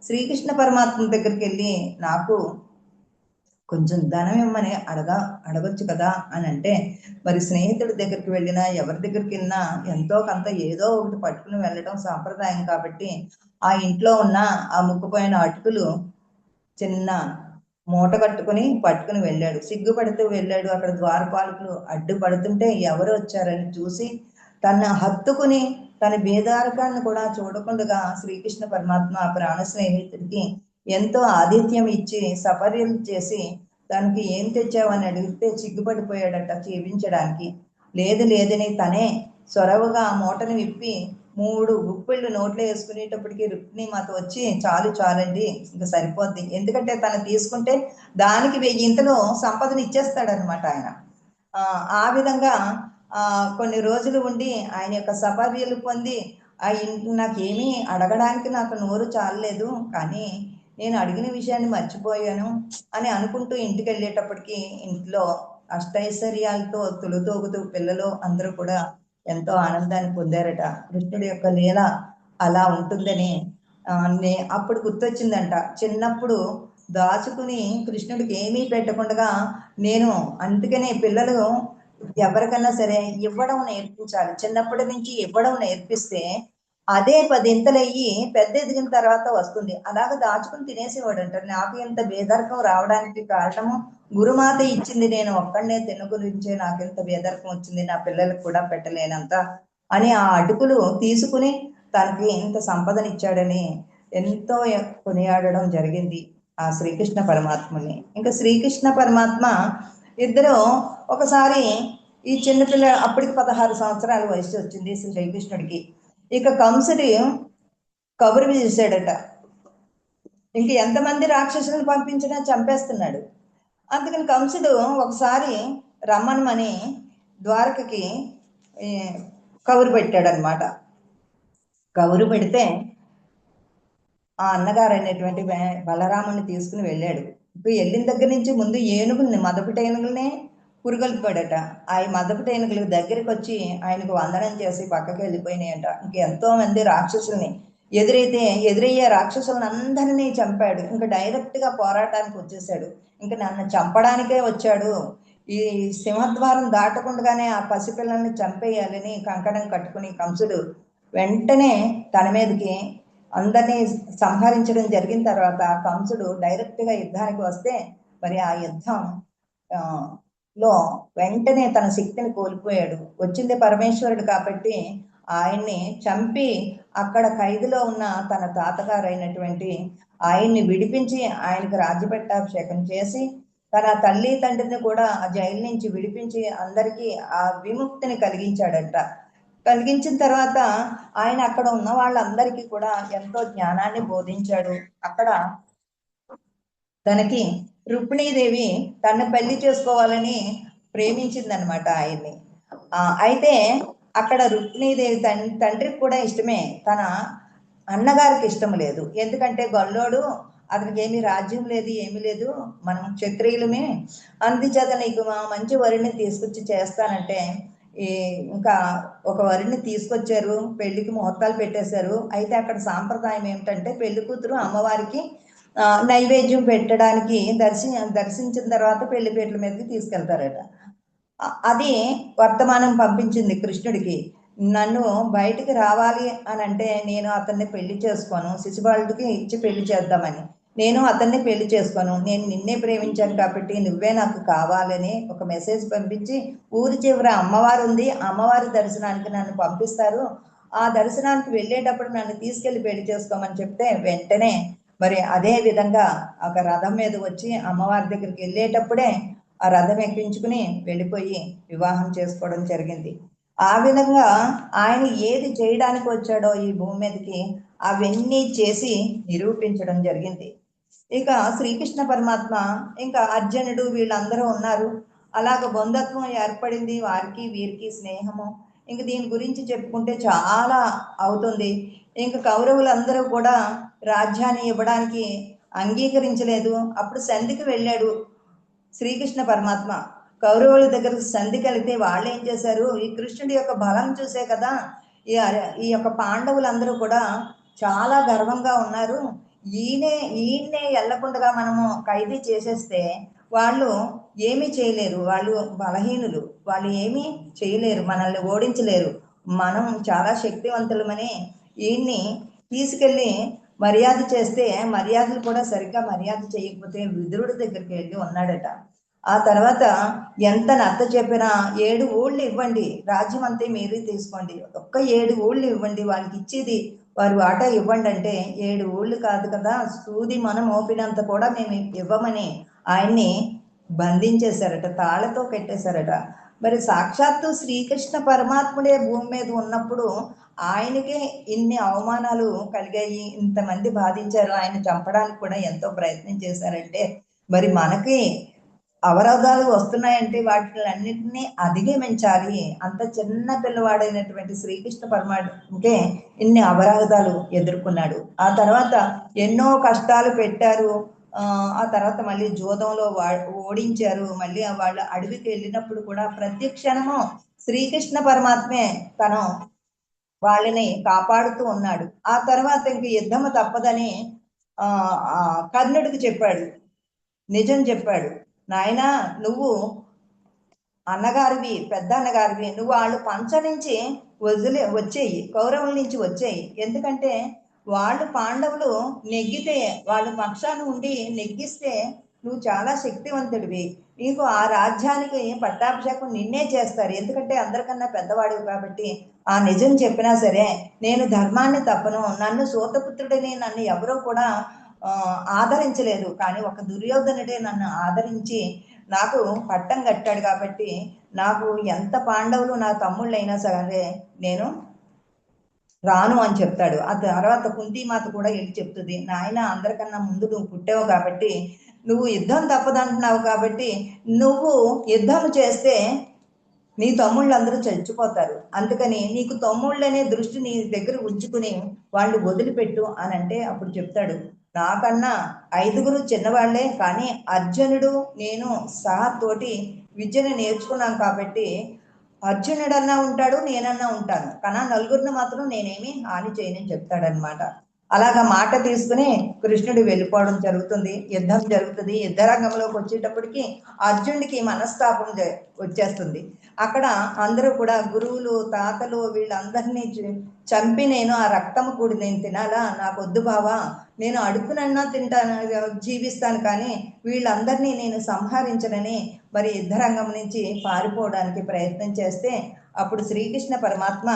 శ్రీకృష్ణ పరమాత్మ దగ్గరికి వెళ్ళి నాకు కొంచెం ధనం ఇమ్మని అడగొచ్చు కదా అని అంటే, మరి స్నేహితుడి దగ్గరికి వెళ్ళినా ఎవరి దగ్గరికి వెళ్ళినా ఎంతో కొంత ఏదో ఒకటి పట్టుకుని వెళ్ళడం సాంప్రదాయం కాబట్టి ఆ ఇంట్లో ఉన్న ఆ ముక్కుపోయిన అటుకులు చిన్న మూట కట్టుకుని పట్టుకుని వెళ్ళాడు. సిగ్గుపడుతూ వెళ్ళాడు. అక్కడ ద్వారపాలకులు అడ్డుపడుతుంటే ఎవరు వచ్చారని చూసి తన హత్తుకుని తన భేదారకాన్ని కూడా చూడకుండా శ్రీకృష్ణ పరమాత్మ ప్రాణ స్నేహితుడికి ఎంతో ఆతిథ్యం ఇచ్చి సపర్యలు చేసి తనకి ఏం తెచ్చావని అడిగితే సిగ్గుపడిపోయాడట చేయించడానికి. లేదు లేదని తనే చొరవగా ఆ మూటను విప్పి 3 గుప్పిళ్ళు నోట్లో వేసుకునేటప్పటికి రుక్మిణి మాత వచ్చి చాలండి ఇంకా సరిపోద్ది, ఎందుకంటే తను తీసుకుంటే దానికి 1000 సంపదను ఇచ్చేస్తాడనమాట ఆయన. ఆ విధంగా కొన్ని రోజులు ఉండి ఆయన యొక్క సపర్యలు పొంది నాకేమీ అడగడానికి నాకు నోరు చాలలేదు, కానీ నేను అడిగిన విషయాన్ని మర్చిపోయాను అని అనుకుంటూ ఇంటికి వెళ్ళేటప్పటికి ఇంట్లో అష్టైశ్వర్యాలతో తొలుతోగుతూ పిల్లలు అందరూ కూడా ఎంతో ఆనందాన్ని పొందారట. కృష్ణుడి యొక్క లీల అలా ఉంటుందని అప్పుడు గుర్తొచ్చిందంట. చిన్నప్పుడు దాచుకుని కృష్ణుడికి ఏమీ పెట్టకుండా నేను, అందుకనే పిల్లలు ఎవరికన్నా సరే ఇవ్వడం నేర్పించాలి. చిన్నప్పటి నుంచి ఇవ్వడం నేర్పిస్తే అదే 10 ఇంతలయ్యి పెద్ద ఎదిగిన తర్వాత వస్తుంది. అలాగ దాచుకుని తినేసేవాడు అంటారు. నాకు ఇంత బేదర్కం రావడానికి కారణము గురుమాత ఇచ్చింది, నేను ఒక్కడనే తిన్న గురించే నాకు ఇంత బేదర్కం వచ్చింది, నా పిల్లలకు కూడా పెట్టలేనంత అని ఆ అటుకులు తీసుకుని తనకి ఇంత సంపదనిచ్చాడని ఎంతో కొనియాడడం జరిగింది ఆ శ్రీకృష్ణ పరమాత్మని. ఇంకా శ్రీకృష్ణ పరమాత్మ ఇద్దరు ఒకసారి ఈ చిన్నపిల్ల అప్పటికి 16 సంవత్సరాల వయసు వచ్చింది శ్రీకృష్ణుడికి. ఇక కంసుడి కబురు చేశాడట, ఇంక ఎంతమంది రాక్షసులను పంపించినా చంపేస్తున్నాడు. అందుకని కంసుడు ఒకసారి రమ్మనమని ద్వారకకి కబురు పెట్టాడనమాట. కబురు పెడితే ఆ అన్నగారు అయినటువంటి బలరాముని తీసుకుని వెళ్ళాడు. ఇప్పుడు వెళ్ళిన దగ్గర నుంచి ముందు ఏనుగుల్ని మదపుటేనుగుల్నే పురుగొల్పాడట. ఆ మదపుటేనుగుల దగ్గరికి వచ్చి ఆయనకు వందనం చేసి పక్కకి వెళ్ళిపోయినాయంట. ఇంకెంతో మంది రాక్షసుల్ని ఎదురయ్యే రాక్షసులను అందరినీ చంపాడు. ఇంకా డైరెక్ట్గా పోరాటానికి వచ్చేసాడు. ఇంకా నన్ను చంపడానికే వచ్చాడు, ఈ సింహద్వారం దాటకుండానే ఆ పసిపిల్లల్ని చంపేయాలని కంకణం కట్టుకుని కంసుడు వెంటనే తన మీదకి అందరినీ సంహరించడం జరిగిన తర్వాత కంసుడు డైరెక్ట్గా యుద్ధానికి వస్తే మరి ఆ యుద్ధం లో వెంటనే తన శక్తిని కోల్పోయాడు. వచ్చింది పరమేశ్వరుడు కాబట్టి ఆయన్ని చంపి అక్కడ ఖైదులో ఉన్న తన తాతగారు అయినటువంటి ఆయన్ని విడిపించి ఆయనకు రాజ్యపట్టాభిషేకం చేసి తన తల్లి తండ్రిని కూడా ఆ జైలు నుంచి విడిపించి అందరికీ ఆ విముక్తిని కలిగించాడట. కలిగించిన తర్వాత ఆయన అక్కడ ఉన్న వాళ్ళందరికీ కూడా ఎంతో జ్ఞానాన్ని బోధించాడు. అక్కడ తనకి రుక్మిణీదేవి తను పెళ్లి చేసుకోవాలని ప్రేమించిందనమాట ఆయన్ని. అయితే అక్కడ రుక్మిణీదేవి తండ్రికి కూడా ఇష్టమే, తన అన్నగారికి ఇష్టం లేదు. ఎందుకంటే గొల్లోడు, అతనికి ఏమీ రాజ్యం లేదు, ఏమీ లేదు, మనం క్షత్రియులమే, అందుచేత నీకు మంచి వరిని తీసుకొచ్చి చేస్తానంటే ఈ ఇంకా ఒక వరిని తీసుకొచ్చారు, పెళ్లికి ముహూర్తాలు పెట్టేశారు. అయితే అక్కడ సాంప్రదాయం ఏమిటంటే పెళ్లి కూతురు అమ్మవారికి నైవేద్యం పెట్టడానికి దర్శించిన తర్వాత పెళ్లిపేటల మీదకి తీసుకెళ్తారట. అది వర్తమానం పంపించింది కృష్ణుడికి, నన్ను బయటికి రావాలి అని అంటే నేను అతన్ని పెళ్లి చేసుకోను, శిశుపాలుడికి ఇచ్చి పెళ్లి చేద్దామని, నేను అతన్ని పెళ్లి చేసుకోను, నేను నిన్నే ప్రేమించాను కాబట్టి నువ్వే నాకు కావాలని ఒక మెసేజ్ పంపించి ఊరి చివర అమ్మవారు ఉంది, అమ్మవారి దర్శనానికి నన్ను పంపిస్తారు, ఆ దర్శనానికి వెళ్ళేటప్పుడు నన్ను తీసుకెళ్లి పెళ్లి చేసుకోమని చెప్తే వెంటనే మరి అదే విధంగా ఒక రథం మీద వచ్చి అమ్మవారి దగ్గరికి వెళ్ళేటప్పుడే ఆ రథం ఎక్కించుకుని వెళ్ళిపోయి వివాహం చేసుకోవడం జరిగింది. ఆ విధంగా ఆయన ఏది చేయడానికి వచ్చాడో ఈ భూమి మీదకి అవన్నీ చేసి నిరూపించడం జరిగింది. ఇక శ్రీకృష్ణ పరమాత్మ ఇంకా అర్జునుడు వీళ్ళందరూ ఉన్నారు, అలాగ బంధుత్వం ఏర్పడింది వారికి వీరికి స్నేహము. ఇంక దీని గురించి చెప్పుకుంటే చాలా అవుతుంది. ఇంక కౌరవులందరూ కూడా రాజ్యాన్ని ఇవ్వడానికి అంగీకరించలేదు. అప్పుడు సంధికి వెళ్ళాడు శ్రీకృష్ణ పరమాత్మ. కౌరవుల దగ్గరకు సంధికి వెళితే వాళ్ళు ఏం చేశారు, ఈ కృష్ణుడి యొక్క బలం చూసే కదా ఈ యొక్క పాండవులందరూ కూడా చాలా గర్వంగా ఉన్నారు, ఈయన్నే వెళ్ళకుండా మనము ఖైదీ చేసేస్తే వాళ్ళు ఏమీ చేయలేరు, వాళ్ళు బలహీనులు, వాళ్ళు ఏమీ చేయలేరు, మనల్ని ఓడించలేరు, మనం చాలా శక్తివంతులమని ఈయన్ని తీసుకెళ్ళి మర్యాద చేస్తే మర్యాదలు కూడా సరిగ్గా మర్యాద చేయకపోతే విదురుడి దగ్గరికి వెళ్ళి ఉన్నాడట. ఆ తర్వాత ఎంత నత్త చెప్పినా 7 ఊళ్ళు ఇవ్వండి, రాజ్యం అంతే మీరే తీసుకోండి, ఒక్క 7 ఊళ్ళు ఇవ్వండి, వాళ్ళకి ఇచ్చేది వారి వాటా ఇవ్వండి అంటే 7 ఊళ్ళు కాదు కదా, సూది మనం మోపినంత కూడా మేము ఇవ్వమని ఆయన్ని బంధించేశారట, తాళతో కట్టేశారట. మరి సాక్షాత్తు శ్రీకృష్ణ పరమాత్ముడే భూమి మీద ఉన్నప్పుడు ఆయనకే ఇన్ని అవమానాలు కలిగాయి, ఇంతమంది బాధించారు, ఆయన చంపడానికి కూడా ఎంతో ప్రయత్నం చేశారంటే మరి మనకి అవరోధాలు వస్తున్నాయంటే వాటిలన్నింటినీ అధిగమించాలి. అంత చిన్న పిల్లవాడైనటువంటి శ్రీకృష్ణ పరమాత్మకే ఇన్ని అవరోధాలు ఎదుర్కొన్నాడు. ఆ తర్వాత ఎన్నో కష్టాలు పెట్టారు. ఆ తర్వాత మళ్ళీ జూదంలో ఓడించారు. మళ్ళీ వాళ్ళు అడవికి వెళ్ళినప్పుడు కూడా ప్రతి క్షణము శ్రీకృష్ణ పరమాత్మే తను వాళ్ళని కాపాడుతూ ఉన్నాడు. ఆ తర్వాత ఇంక యుద్ధము తప్పదని కర్ణుడికి చెప్పాడు, నిజం చెప్పాడు, నాయనా నువ్వు అన్నగారివి, పెద్ద అన్నగారివి, నువ్వు వాళ్ళు పంచ నుంచి వచ్చేయి, కౌరవుల నుంచి వచ్చేయి, ఎందుకంటే వాళ్ళు పాండవులు నెగ్గితే వాళ్ళ పక్షాన్ని ఉండి నెగ్గిస్తే నువ్వు చాలా శక్తివంతుడివి, నీకు ఆ రాజ్యానికి పట్టాభిషేకం నిన్నే చేస్తారు, ఎందుకంటే అందరికన్నా పెద్దవాడివి కాబట్టి. ఆ నిజం చెప్పినా సరే నేను ధర్మాన్ని తప్పను, నన్ను సూతపుత్రుడిని నన్ను ఎవరూ కూడా ఆదరించలేదు, కానీ ఒక దుర్యోధనుడే నన్ను ఆదరించి నాకు పట్టం కట్టాడు కాబట్టి నాకు ఎంత పాండవులు నా తమ్ముళ్ళైనా సరే నేను రాను అని చెప్తాడు. ఆ తర్వాత కుంతీమాత కూడా వెళ్ళి చెప్తుంది, నాయన అందరికన్నా ముందు నువ్వు పుట్టావు కాబట్టి నువ్వు యుద్ధం తప్పదంటున్నావు కాబట్టి నువ్వు యుద్ధం చేస్తే నీ తమ్ముళ్ళందరూ చచ్చిపోతారు, అందుకని నీకు తమ్ముళ్ళనే దృష్టి నీ దగ్గర ఉంచుకుని వాళ్ళు వదిలిపెట్టు అని అంటే అప్పుడు చెప్తాడు, నాకన్నా 5గురు చిన్నవాళ్లే, కానీ అర్జునుడు నేను సహా తోటి విద్యను నేర్చుకున్నాం కాబట్టి అర్జునుడన్నా ఉంటాడు, నేనన్నా ఉంటాను, కానీ 4గురిని మాత్రం నేనేమి హాని చేయనని చెప్తాడనమాట. అలాగా మాట తీసుకుని కృష్ణుడు వెళ్ళిపోవడం జరుగుతుంది, యుద్ధం జరుగుతుంది. యుద్ధరంగంలోకి వచ్చేటప్పటికి అర్జునుడికి మనస్తాపం వచ్చేస్తుంది. అక్కడ అందరూ కూడా గురువులు తాతలు వీళ్ళందరినీ చంపి నేను ఆ రక్తము కూడి నేను తినాలా, నాకు వద్దు బావా, నేను అడుగునన్నా తింటాను జీవిస్తాను, కానీ వీళ్ళందరినీ నేను సంహరించనని మరి యుద్ధరంగం నుంచి పారిపోవడానికి ప్రయత్నం చేస్తే అప్పుడు శ్రీకృష్ణ పరమాత్మ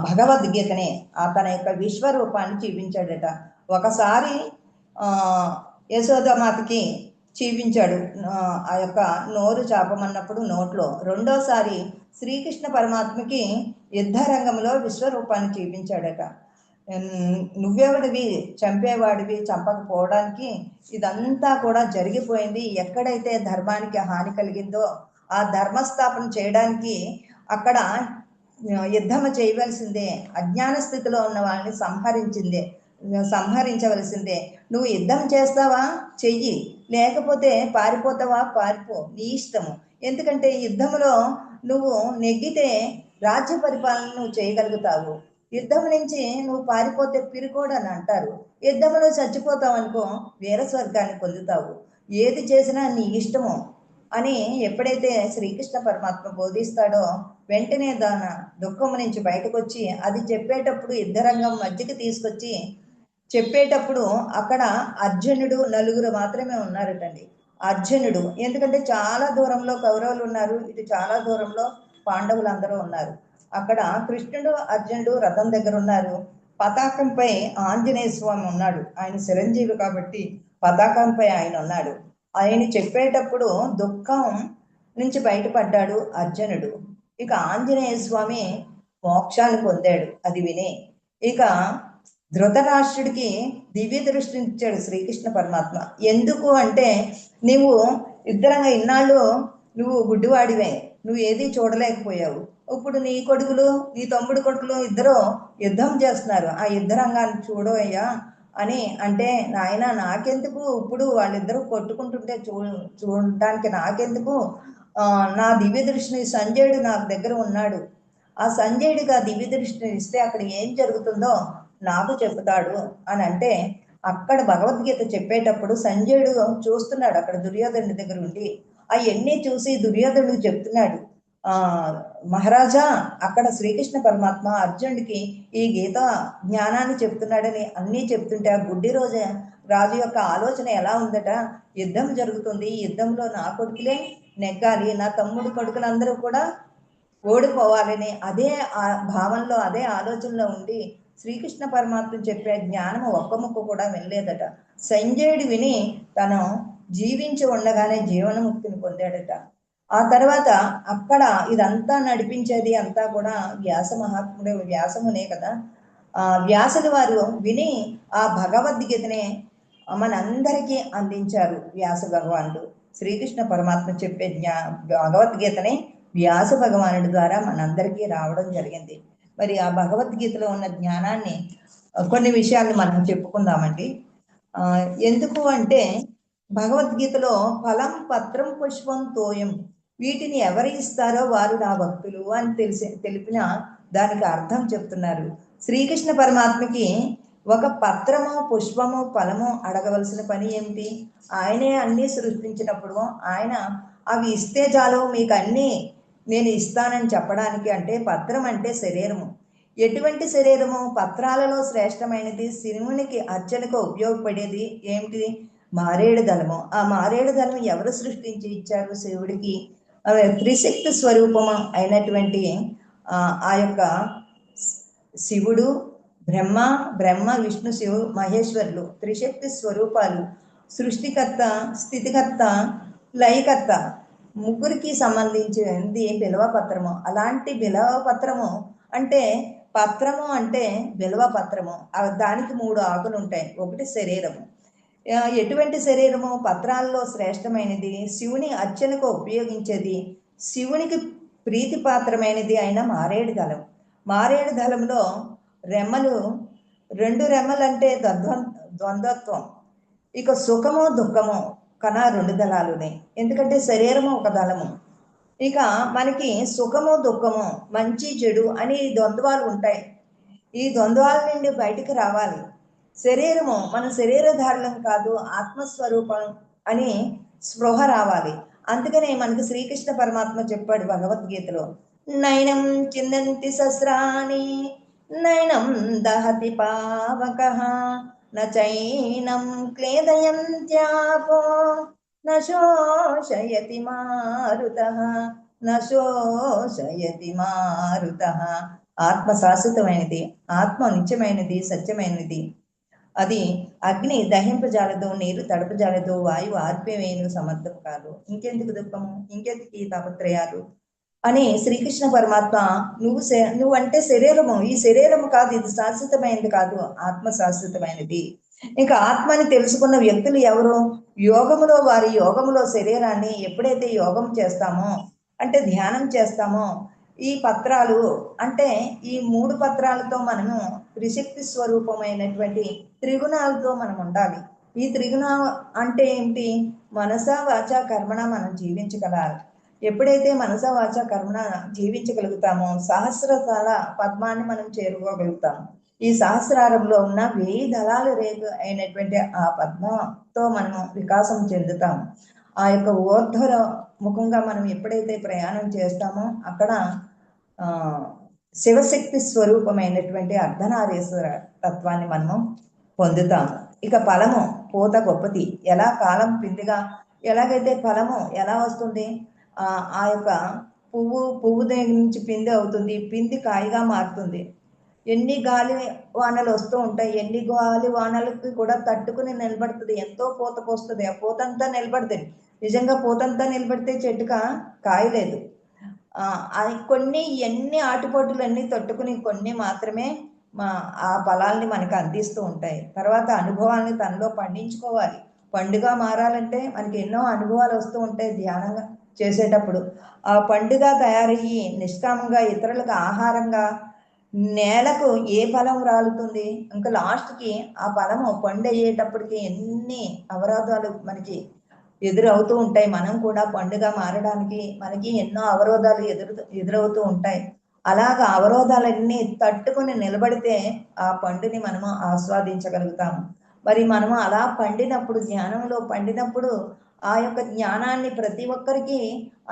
భగవద్గీతని తన యొక్క విశ్వరూపాన్ని చూపించాడట. ఒకసారి యశోదమాతకి చూపించాడు ఆ యొక్క నోరు చాపమన్నప్పుడు నోట్లో, రెండోసారి శ్రీకృష్ణ పరమాత్మకి యుద్ధరంగంలో విశ్వరూపాన్ని చూపించాడట. నువ్వెవడివి చంపేవాడివి, చంపకపోవడానికి ఇదంతా కూడా జరిగిపోయింది. ఎక్కడైతే ధర్మానికి హాని కలిగిందో ఆ ధర్మస్థాపన చేయడానికి అక్కడ యుద్ధము చేయవలసిందే. అజ్ఞాన స్థితిలో ఉన్న వాళ్ళని సంహరించవలసిందే. నువ్వు యుద్ధం చేస్తావా చెయ్యి, లేకపోతే పారిపోతావా పారిపో, నీ ఇష్టము. ఎందుకంటే యుద్ధంలో నువ్వు నెగ్గితే రాజ్య పరిపాలన నువ్వు చేయగలుగుతావు. యుద్ధం నుంచి నువ్వు పారిపోతే పిరికోడు అని అంటారు. యుద్ధంలో చచ్చిపోతావు అనుకో వీర స్వర్గాన్ని పొందుతావు. ఏది చేసినా నీ ఇష్టము అని ఎప్పుడైతే శ్రీకృష్ణ పరమాత్మ బోధిస్తాడో వెంటనే దాని దుఃఖము నుంచి బయటకు వచ్చి అది చెప్పేటప్పుడు యుద్ధరంగం మధ్యకి తీసుకొచ్చి చెప్పేటప్పుడు అక్కడ అర్జునుడు నలుగురు మాత్రమే ఉన్నారటండి. అర్జునుడు ఎందుకంటే చాలా దూరంలో కౌరవులు ఉన్నారు, ఇటు చాలా దూరంలో పాండవులు అందరూ ఉన్నారు. అక్కడ కృష్ణుడు అర్జునుడు రథం దగ్గర ఉన్నారు. పతాకంపై ఆంజనేయ స్వామి ఉన్నాడు. ఆయన చిరంజీవి కాబట్టి పతాకంపై ఆయన ఉన్నాడు. ఆయన చెప్పేటప్పుడు దుఃఖం నుంచి బయటపడ్డాడు అర్జునుడు. ఇక ఆంజనేయ స్వామి మోక్షాన్ని పొందాడు అది విని. ఇక ధృతరాష్ట్రుడికి దివ్య దృష్టిని ఇచ్చాడు శ్రీకృష్ణ పరమాత్మ. ఎందుకు అంటే నువ్వు ఇద్దరంగా ఇన్నాళ్ళు నువ్వు గుడ్డివాడివే, నువ్వు ఏది చూడలేకపోయావు. ఇప్పుడు నీ కొడుకులు నీ తమ్ముడు కొడుకులు ఇద్దరు యుద్ధం చేస్తున్నారు, ఆ యుద్ధ రంగాన్ని చూడవయ్యా అని అంటే, నాయన నాకెందుకు, ఇప్పుడు వాళ్ళిద్దరూ కొట్టుకుంటుంటే చూడటానికి నాకెందుకు, నా దివ్య దృష్టిని సంజయుడు నాకు దగ్గర ఉన్నాడు, ఆ సంజయుడికి ఆ దివ్య దృష్టిని ఇస్తే అక్కడ ఏం జరుగుతుందో నాకు చెబుతాడు అని అంటే, అక్కడ భగవద్గీత చెప్పేటప్పుడు సంజయుడు చూస్తున్నాడు అక్కడ దుర్యోధనుడి దగ్గర ఉండి. అవన్నీ చూసి దుర్యోధనుడు చెప్తున్నాడు, మహారాజా అక్కడ శ్రీకృష్ణ పరమాత్మ అర్జునుడికి ఈ గీత జ్ఞానాన్ని చెప్తున్నాడని అన్నీ చెప్తుంటే ఆ గుడ్డి రాజు యొక్క ఆలోచన ఎలా ఉందట, యుద్ధం జరుగుతుంది, యుద్ధంలో నా కొడుకులే నెగ్గాలి, నా తమ్ముడు కొడుకులందరూ కూడా ఓడిపోవాలని అదే భావంలో అదే ఆలోచనలో ఉండి శ్రీకృష్ణ పరమాత్మ చెప్పే జ్ఞానము ఒక్క ముక్క కూడా వినలేదట. సంజయుడు విని తను జీవించి ఉండగానే జీవనముక్తిని పొందాడట. ఆ తర్వాత అక్కడ ఇదంతా నడిపించేది అంతా కూడా వ్యాస మహాత్ముడు, వ్యాసమునే కదా. వ్యాసుల వారు విని ఆ భగవద్గీతనే మనందరికీ అందించారు. వ్యాస భగవానుడు శ్రీకృష్ణ పరమాత్మ చెప్పే భగవద్గీతని వ్యాస భగవానుడి ద్వారా మనందరికీ రావడం జరిగింది. మరి ఆ భగవద్గీతలో ఉన్న జ్ఞానాన్ని కొన్ని విషయాలు మనం చెప్పుకుందామండి. ఎందుకు అంటే భగవద్గీతలో ఫలం పత్రం పుష్పం తోయం, వీటిని ఎవరు ఇస్తారో వారు నా భక్తులు అని తెలిపిన దానికి అర్థం చెప్తున్నారు. శ్రీకృష్ణ పరమాత్మకి ఒక పత్రము పుష్పము ఫలము అడగవలసిన పని ఏమిటి? ఆయనే అన్నీ సృష్టించినప్పుడు ఆయన అవి ఇస్తే చాలు మీకు అన్నీ నేను ఇస్తానని చెప్పడానికి. అంటే పత్రం అంటే శరీరము. ఎటువంటి శరీరము? పత్రాలలో శ్రేష్టమైనది, శివునికి అర్చనకు ఉపయోగపడేది ఏమిటి? మారేడు దళము. ఆ మారేడు దళం ఎవరు సృష్టించి ఇచ్చారు? శివుడికి. త్రిశక్తి స్వరూపము అయినటువంటి ఆ యొక్క శివుడు, బ్రహ్మ విష్ణు శివు మహేశ్వరులు త్రిశక్తి స్వరూపాలు. సృష్టికర్త, స్థితికర్త, లయకర్త ముగ్గురికి సంబంధించింది బిల్వపత్రము. అలాంటి బిల్వపత్రము అంటే పత్రము అంటే బిల్వపత్రము. దానికి 3 ఆకులు ఉంటాయి. ఒకటి శరీరము. ఎటువంటి శరీరము? పత్రాల్లో శ్రేష్టమైనది, శివుని అర్చనకు ఉపయోగించేది, శివునికి ప్రీతిపాత్రమైనది అయిన మారేడు దళం. మారేడు దళంలో రెమ్మలు 2 రెమ్మలు అంటే ద్వంద్వత్వం. ఇక సుఖము దుఃఖము కన 2 దళాలునే. ఎందుకంటే శరీరము ఒక దళము. ఇక మనకి సుఖము దుఃఖము మంచి చెడు అని ద్వంద్వాలు ఉంటాయి. ఈ ద్వంద్వాల నుండి బయటికి రావాలి. శరీరము మన శరీరధారణం కాదు, ఆత్మస్వరూపం అని స్పృహ రావాలి. అందుకనే మనకి శ్రీకృష్ణ పరమాత్మ చెప్పాడు భగవద్గీతలో, నైనం చిందంతి శస్త్రాణి నైనం దహతి పావకః నైనం క్లేదయంత్యాపో నశోషయతి మారుతః నశోషయతి మారుతః. ఆత్మ శాశ్వతమైనది, ఆత్మ నిత్యమైనది, సత్యమైనది. అది అగ్ని దహింపజాలదు, నీరు తడపజాలదు, వాయువు ఆర్పివేయను సమర్థం కాదు. ఇంకెందుకు దుఃఖము, ఇంకెందుకు ఈ తాపత్రయాలు? అని శ్రీకృష్ణ పరమాత్మ నువ్వంటే శరీరము, ఈ శరీరము కాదు, ఇది శాశ్వతమైనది కాదు, ఆత్మ శాశ్వతమైనది. ఇంకా ఆత్మని తెలుసుకున్న వ్యక్తులు ఎవరు? వారి యోగములో శరీరాన్ని ఎప్పుడైతే యోగం చేస్తామో, అంటే ధ్యానం చేస్తామో, ఈ పత్రాలు అంటే ఈ 3 పత్రాలతో మనము త్రిశక్తి స్వరూపమైనటువంటి త్రిగుణాలతో మనం ఉండాలి. ఈ త్రిగుణ అంటే ఏంటి? మనస వాచ కర్మణ మనం జీవించగలాలి. ఎప్పుడైతే మనస వాచ కర్మణ జీవించగలుగుతామో సహస్రతల పద్మాన్ని మనం చేరుకోగలుగుతాము. ఈ సహస్రారంలో ఉన్న 1000 దళాలు రేగు అయినటువంటి ఆ పద్మతో మనము వికాసం చెందుతాము. ఆ యొక్క ఊర్ధ్వ ముఖంగా మనం ఎప్పుడైతే ప్రయాణం చేస్తామో అక్కడ శివశక్తి స్వరూపమైనటువంటి అర్ధనారీశ్వర తత్వాన్ని మనము పొందుతాము. ఇక ఫలము పూత గొప్పది. ఎలా కాలం పిండిగా ఎలాగైతే ఫలము ఎలా వస్తుంది? ఆ యొక్క పువ్వు దగ్గర నుంచి పిండి అవుతుంది, పిండి కాయగా మారుతుంది. ఎన్ని గాలి వానలు వస్తూ ఉంటాయి, ఎన్ని గాలి వానలకి కూడా తట్టుకుని నిలబడుతుంది, ఎంతో పూత పోస్తుంది. ఆ పూతంతా నిలబడుతుంది. నిజంగా పూతంతా నిలబడితే చెట్టుక కాయలేదు. కొన్ని ఎన్ని ఆటుపోటులన్నీ తట్టుకుని కొన్ని మాత్రమే ఆ ఫలాల్ని మనకు అందిస్తూ ఉంటాయి. తర్వాత అనుభవాల్ని తనలో పండించుకోవాలి. పండుగ మారాలంటే మనకి ఎన్నో అనుభవాలు వస్తూ ఉంటాయి ధ్యానంగా చేసేటప్పుడు. ఆ పండుగ తయారయ్యి నిష్కామంగా ఇతరులకు ఆహారంగా నేలకు ఏ ఫలం రాలుతుంది? ఇంకా లాస్ట్కి ఆ ఫలము పండు అయ్యేటప్పటికి ఎన్ని అవరోధాలు మనకి ఎదురవుతూ ఉంటాయి. మనం కూడా పండుగ మారడానికి మనకి ఎన్నో అవరోధాలు ఎదురవుతూ ఉంటాయి. అలాగా అవరోధాలన్నీ తట్టుకుని నిలబడితే ఆ పండుని మనము ఆస్వాదించగలుగుతాము. మరి మనము అలా పండినప్పుడు, జ్ఞానంలో పండినప్పుడు ఆ యొక్క జ్ఞానాన్ని ప్రతి ఒక్కరికి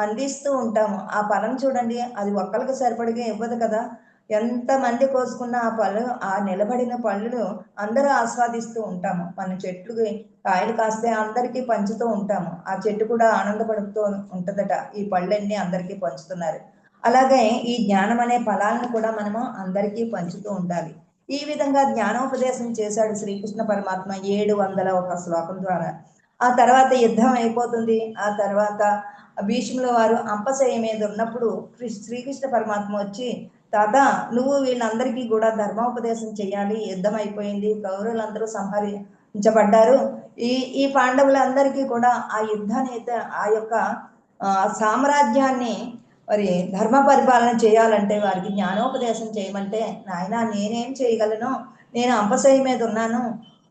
అందిస్తూ ఉంటాము. ఆ ఫలం చూడండి, అది ఒక్కరికి సరిపడిగా ఇవ్వదు కదా. ఎంతమంది కోసుకున్న ఆ పళ్ళు, ఆ నిలబడిన పళ్ళు అందరూ ఆస్వాదిస్తూ ఉంటాము. మన చెట్లుకి కాయలు కాస్తే అందరికీ పంచుతూ ఉంటాము. ఆ చెట్టు కూడా ఆనందపడుతూ ఉంటుందట, ఈ పళ్ళన్నీ అందరికీ పంచుతున్నారు. అలాగే ఈ జ్ఞానం అనే ఫలాలను కూడా మనము అందరికీ పంచుతూ ఉండాలి. ఈ విధంగా జ్ఞానోపదేశం చేశాడు శ్రీకృష్ణ పరమాత్మ 701 శ్లోకం ద్వారా. ఆ తర్వాత యుద్ధం అయిపోతుంది. ఆ తర్వాత భీష్ముల వారు అంపశయ్య మీద ఉన్నప్పుడు శ్రీకృష్ణ పరమాత్మ వచ్చి, తాత నువ్వు వీళ్ళందరికీ కూడా ధర్మోపదేశం చేయాలి, యుద్ధం అయిపోయింది, కౌరవులందరూ సంహరించబడ్డారు, ఈ పాండవులందరికీ కూడా ఆ యుద్ధాన్ని, ఆ యొక్క సామ్రాజ్యాన్ని మరి ధర్మ పరిపాలన చేయాలంటే వారికి జ్ఞానోపదేశం చేయమంటే, నాయన నేనేం చేయగలను, నేను అంపశయ్య మీద ఉన్నాను,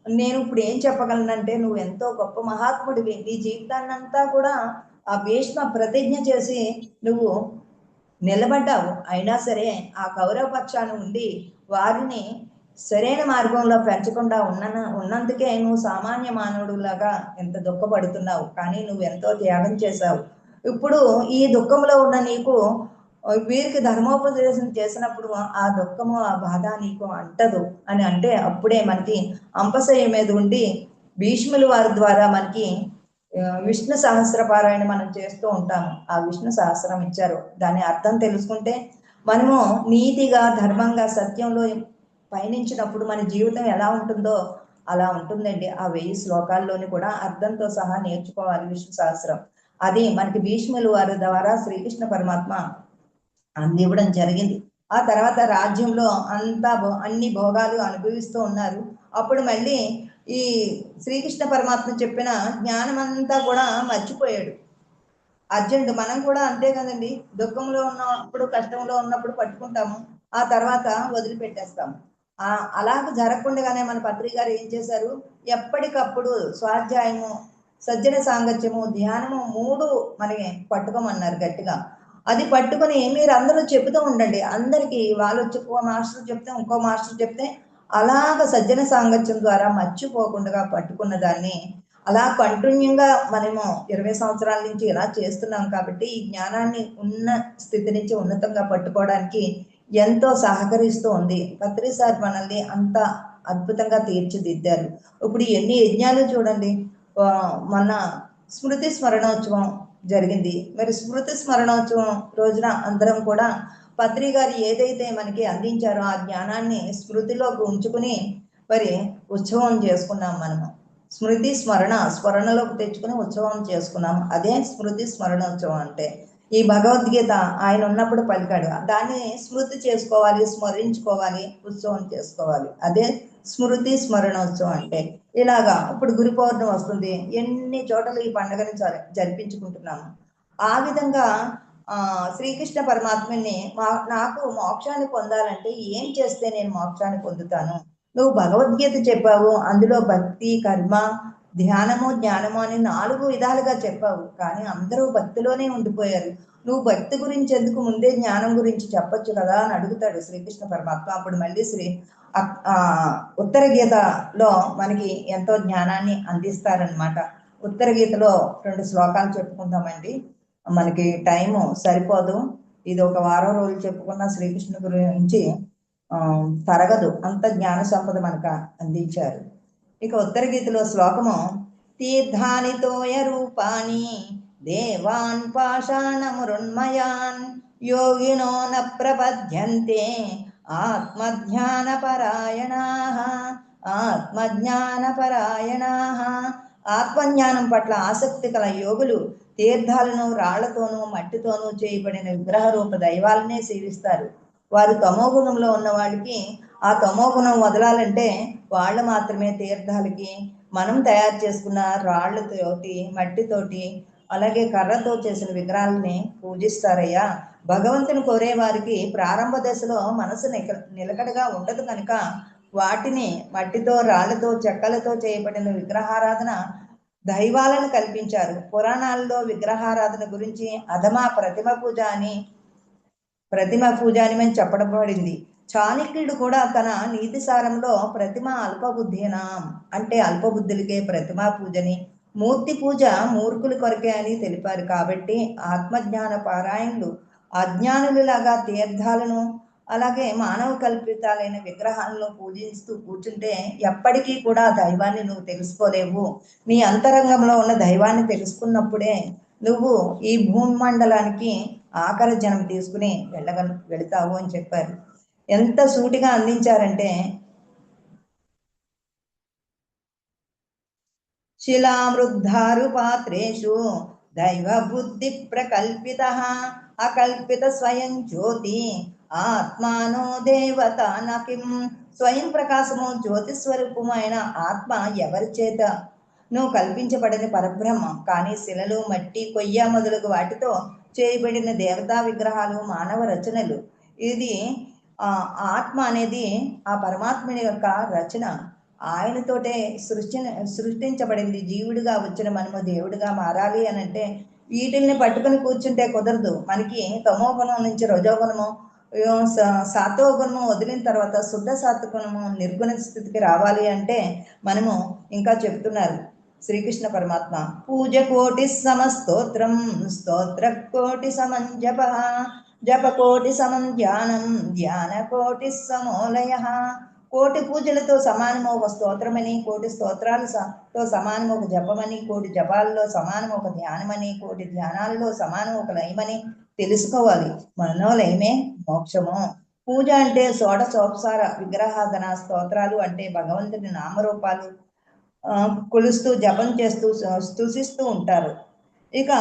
నేను ఇప్పుడు ఏం చెప్పగలనంటే, నువ్వు ఎంతో గొప్ప మహాత్ముడివి, నీ జీవితాన్నంతా కూడా ఆ భీష్మ ప్రతిజ్ఞ చేసి నువ్వు నిలబడ్డావు. అయినా సరే ఆ కౌరవ పక్షాన్ని ఉండి వారిని సరైన మార్గంలో పెంచకుండా ఉన్నందుకే నువ్వు సామాన్య మానవుడులాగా ఎంత దుఃఖపడుతున్నావు. కానీ నువ్వు ఎంతో త్యాగం చేశావు. ఇప్పుడు ఈ దుఃఖంలో ఉన్న నీకు వీరికి ధర్మోపదేశం చేసినప్పుడు ఆ దుఃఖము, ఆ బాధ నీకు అంటదు అని అంటే, అప్పుడే మనకి అంపశయ్య మీద ఉండి భీష్ముల వారి ద్వారా మనకి విష్ణు సహస్ర పారాయణ మనం చేస్తూ ఉంటాము. ఆ విష్ణు సహస్రం ఇచ్చారు. దాని అర్థం తెలుసుకుంటే మనము నీతిగా, ధర్మంగా, సత్యంలో పయనించినప్పుడు మన జీవితం ఎలా ఉంటుందో అలా ఉంటుందండి. ఆ 1000 శ్లోకాల్లోని కూడా అర్థంతో సహా నేర్చుకోవాలి విష్ణు సహస్రం. అది మనకి భీష్ముల వారి ద్వారా శ్రీకృష్ణ పరమాత్మ అందివ్వడం జరిగింది. ఆ తర్వాత రాజ్యంలో అన్ని భోగాలు అనుభవిస్తూ ఉన్నారు. అప్పుడు మళ్ళీ ఈ శ్రీకృష్ణ పరమాత్మ చెప్పిన జ్ఞానం అంతా కూడా మర్చిపోయాడు అర్జునుడు. మనం కూడా అంతే కదండి, దుఃఖంలో ఉన్నప్పుడు, కష్టంలో ఉన్నప్పుడు పట్టుకుంటాము, ఆ తర్వాత వదిలిపెట్టేస్తాము. అలాగ జరగకుండానే మన పత్రిక గారు ఏం చేశారు, ఎప్పటికప్పుడు స్వాధ్యాయము, సజ్జన సాంగత్యము, ధ్యానము 3 మనకి పట్టుకోమన్నారు గట్టిగా. అది పట్టుకుని మీరు అందరూ చెబుతూ ఉండండి. అందరికీ వాళ్ళు ఒక్కో మాస్టర్ చెప్తే, ఇంకో మాస్టర్ చెప్తే, అలాగ సజ్జన సాంగత్యం ద్వారా మర్చిపోకుండా పట్టుకున్న దాన్ని అలా కంటిన్యూగా మనము 20 సంవత్సరాల నుంచి ఇలా చేస్తున్నాం. కాబట్టి ఈ జ్ఞానాన్ని ఉన్న స్థితి నుంచి ఉన్నతంగా పట్టుకోవడానికి ఎంతో సహకరిస్తూ ఉంది. పత్రి సార్ మనల్ని అంత అద్భుతంగా తీర్చిదిద్దారు. ఇప్పుడు ఎన్ని యజ్ఞాలు చూడండి. మొన్న స్మృతి స్మరణోత్సవం జరిగింది. మరి స్మృతి స్మరణోత్సవం రోజున అందరం కూడా పత్రి గారు ఏదైతే మనకి అందించారో ఆ జ్ఞానాన్ని స్మృతిలోకి ఉంచుకుని మరి ఉత్సవం చేసుకున్నాం. మనము స్మృతి స్మరణలోకి తెచ్చుకుని ఉత్సవం చేసుకున్నాం. అదే స్మృతి స్మరణోత్సవం అంటే. ఈ భగవద్గీత ఆయన ఉన్నప్పుడు పలికాడు. దాన్ని స్మృతి చేసుకోవాలి, స్మరించుకోవాలి, ఉత్సవం చేసుకోవాలి. అదే స్మృతి స్మరణోత్సవం అంటే. ఇలాగా ఇప్పుడు గురు పౌర్ణమి వస్తుంది, ఎన్ని చోట్ల ఈ పండుగని జరిపించుకుంటున్నాము. ఆ విధంగా శ్రీకృష్ణ పరమాత్మని నాకు మోక్షాన్ని పొందాలంటే ఏం చేస్తే నేను మోక్షాన్ని పొందుతాను? నువ్వు భగవద్గీత చెప్పావు, అందులో భక్తి, కర్మ, ధ్యానము, జ్ఞానము అని 4 విధాలుగా చెప్పావు. కానీ అందరూ భక్తిలోనే ఉండిపోయారు. నువ్వు భక్తి గురించి ఎందుకు, ముందే జ్ఞానం గురించి చెప్పొచ్చు కదా అని అడుగుతాడు శ్రీకృష్ణ పరమాత్మ. అప్పుడు మళ్ళీ ఉత్తర గీతలో మనకి ఎంతో జ్ఞానాన్ని అందిస్తారనమాట. ఉత్తర గీతలో 2 శ్లోకాలు చెప్పుకుందామండి. మనకి టైము సరిపోదు. ఇది ఒక వారం రోజులు చెప్పుకున్న శ్రీకృష్ణు గురించి తరగదు, అంత జ్ఞాన సంపద మనకు అందించారు. ఇక ఉత్తర గీతలో శ్లోకము, తీర్థాని తోయ రూపాని దేవాన్ పాషాణమురున్మయాన్ యోగినో న ప్రపద్యంతే ఆత్మజ్ఞానపరాయణాః ఆత్మజ్ఞానపరాయణాః. ఆత్మజ్ఞానం పట్ల ఆసక్తి కల యోగులు తీర్థాలను, రాళ్లతోనూ మట్టితోనూ చేయబడిన విగ్రహ రూప దైవాలనే సేవిస్తారు. వారు తమోగుణంలో ఉన్న వాళ్ళకి ఆ తమోగుణం వదలాలంటే వాళ్ళు మాత్రమే తీర్థాలకి, మనం తయారు చేసుకున్న రాళ్లతోటి, మట్టితోటి, అలాగే కర్రతో చేసిన విగ్రహాలని పూజిస్తారయ్యా. భగవంతుని కోరే వారికి ప్రారంభ దశలో మనసు నిలకడగా ఉండదు కనుక వాటిని మట్టితో, రాళ్లతో, చెక్కలతో చేయబడిన విగ్రహారాధన దైవాలను కల్పించారు. పురాణాల్లో విగ్రహారాధన గురించి అధమా ప్రతిమ పూజ అని మేము చెప్పబడింది. చాణక్యుడు కూడా తన నీతి సారంలో ప్రతిమ అల్పబుద్ధినాం అంటే అల్పబుద్ధులకే ప్రతిమా పూజని, మూర్తి పూజ మూర్ఖుల కొరకే అని తెలిపారు. కాబట్టి ఆత్మజ్ఞాన పారాయణులు అజ్ఞానులలాగా తీర్థాలను, అలాగే మానవ కల్పితాలైన విగ్రహాలను పూజిస్తూ కూర్చుంటే ఎప్పటికీ కూడా దైవాన్ని నువ్వు తెలుసుకోలేవు. నీ అంతరంగంలో ఉన్న దైవాన్ని తెలుసుకున్నప్పుడే నువ్వు ఈ భూమండలానికి ఆఖరి జన్మ తీసుకుని వెళతావు అని చెప్పారు. ఎంత సూటిగా అందించారంటే, శిలామృద్ధారు పాత్రేషు దైవ బుద్ధి ప్రకల్పిత అకల్పిత స్వయం జ్యోతి ఆత్మానో దేవత నకిం. స్వయం ప్రకాశము, జ్యోతి స్వరూపమైన ఆత్మ ఎవరి చేత నువ్వు కల్పించబడిన పరబ్రహ్మం. కానీ శిలలు, మట్టి, కొయ్య మొదలగు వాటితో చేయబడిన దేవతా విగ్రహాలు మానవ రచనలు. ఇది ఆత్మ అనేది ఆ పరమాత్ముని యొక్క రచన. ఆయనతోటే సృష్టించబడింది. జీవుడిగా వచ్చిన మనము దేవుడిగా మారాలి అని అంటే వీటిల్ని పట్టుకుని కూర్చుంటే కుదరదు. మనకి తమోగుణం నుంచి రజోగుణము, సాత్వగుణము వదిలిన తర్వాత శుద్ధ సాత్వగుణము, నిర్గుణ స్థితికి రావాలి అంటే మనము ఇంకా చెప్తున్నారు శ్రీకృష్ణ పరమాత్మ, పూజ కోటి సమస్తోత్రం స్తోత్ర కోటి సమం జప జప కోటి సమం ధ్యానం ధ్యాన కోటి సమోలయ. కోటి పూజలతో సమానము ఒక స్తోత్రమని, కోటి స్తోత్రాలతో సమానము ఒక జపమని, కోటి జపాలలో సమానము ఒక ధ్యానమని, కోటి ధ్యానాలలో సమానం ఒక లయమని తెలుసుకోవాలి. మనోలయమే మోక్షము. పూజ అంటే షోడశోపచార విగ్రహాధన, స్తోత్రాలు అంటే భగవంతుని నామరూపాలు కొలుస్తూ జపం చేస్తూ స్తుతిస్తూ ఉంటారు. ఇక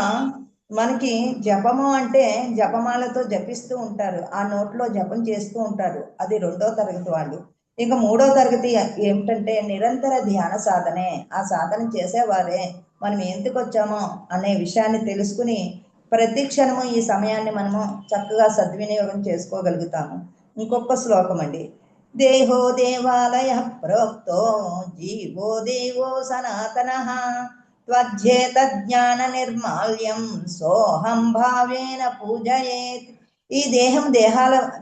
మనకి జపము అంటే జపమాలతో జపిస్తూ ఉంటారు, ఆ నోట్లో జపం చేస్తూ ఉంటారు. అది 2వ తరగతి వాళ్ళు. ఇక 3వ తరగతి ఏమిటంటే నిరంతర ధ్యాన సాధనే. ఆ సాధన చేసేవారే మనం ఎందుకు వచ్చామో అనే విషయాన్ని తెలుసుకుని ప్రతి క్షణము ఈ సమయాన్ని మనము చక్కగా సద్వినియోగం చేసుకోగలుగుతాము. ఇంకొక శ్లోకం అండి, దేహో దేవాలయ ప్రోక్తో జీవో దేవో సనాతనః త్వజ్జేత జ్ఞాన నిర్మాల్యం సోహం భావేన పూజయేత్. ఈ దేహం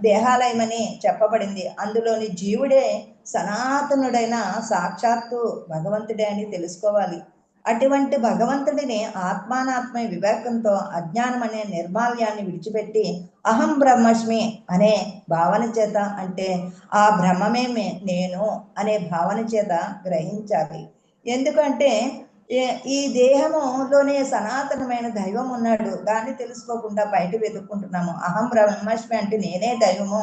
దేహాలయమని చెప్పబడింది. అందులోని జీవుడే సనాతనుడైన సాక్షాత్తు భగవంతుడే అని తెలుసుకోవాలి. అటువంటి భగవంతుడిని ఆత్మానాత్మ వివేకంతో అజ్ఞానం అనే నిర్మాల్యాన్ని విడిచిపెట్టి అహం బ్రహ్మస్మి అనే భావన చేత, అంటే ఆ బ్రహ్మమే నేను అనే భావన చేత గ్రహించాలి. ఎందుకంటే ఈ దేహములోనే సనాతనమైన దైవం ఉన్నాడు. దాన్ని తెలుసుకోకుండా బయట వెతుక్కుంటున్నాము. అహం బ్రహ్మస్మి అంటే నేనే దైవము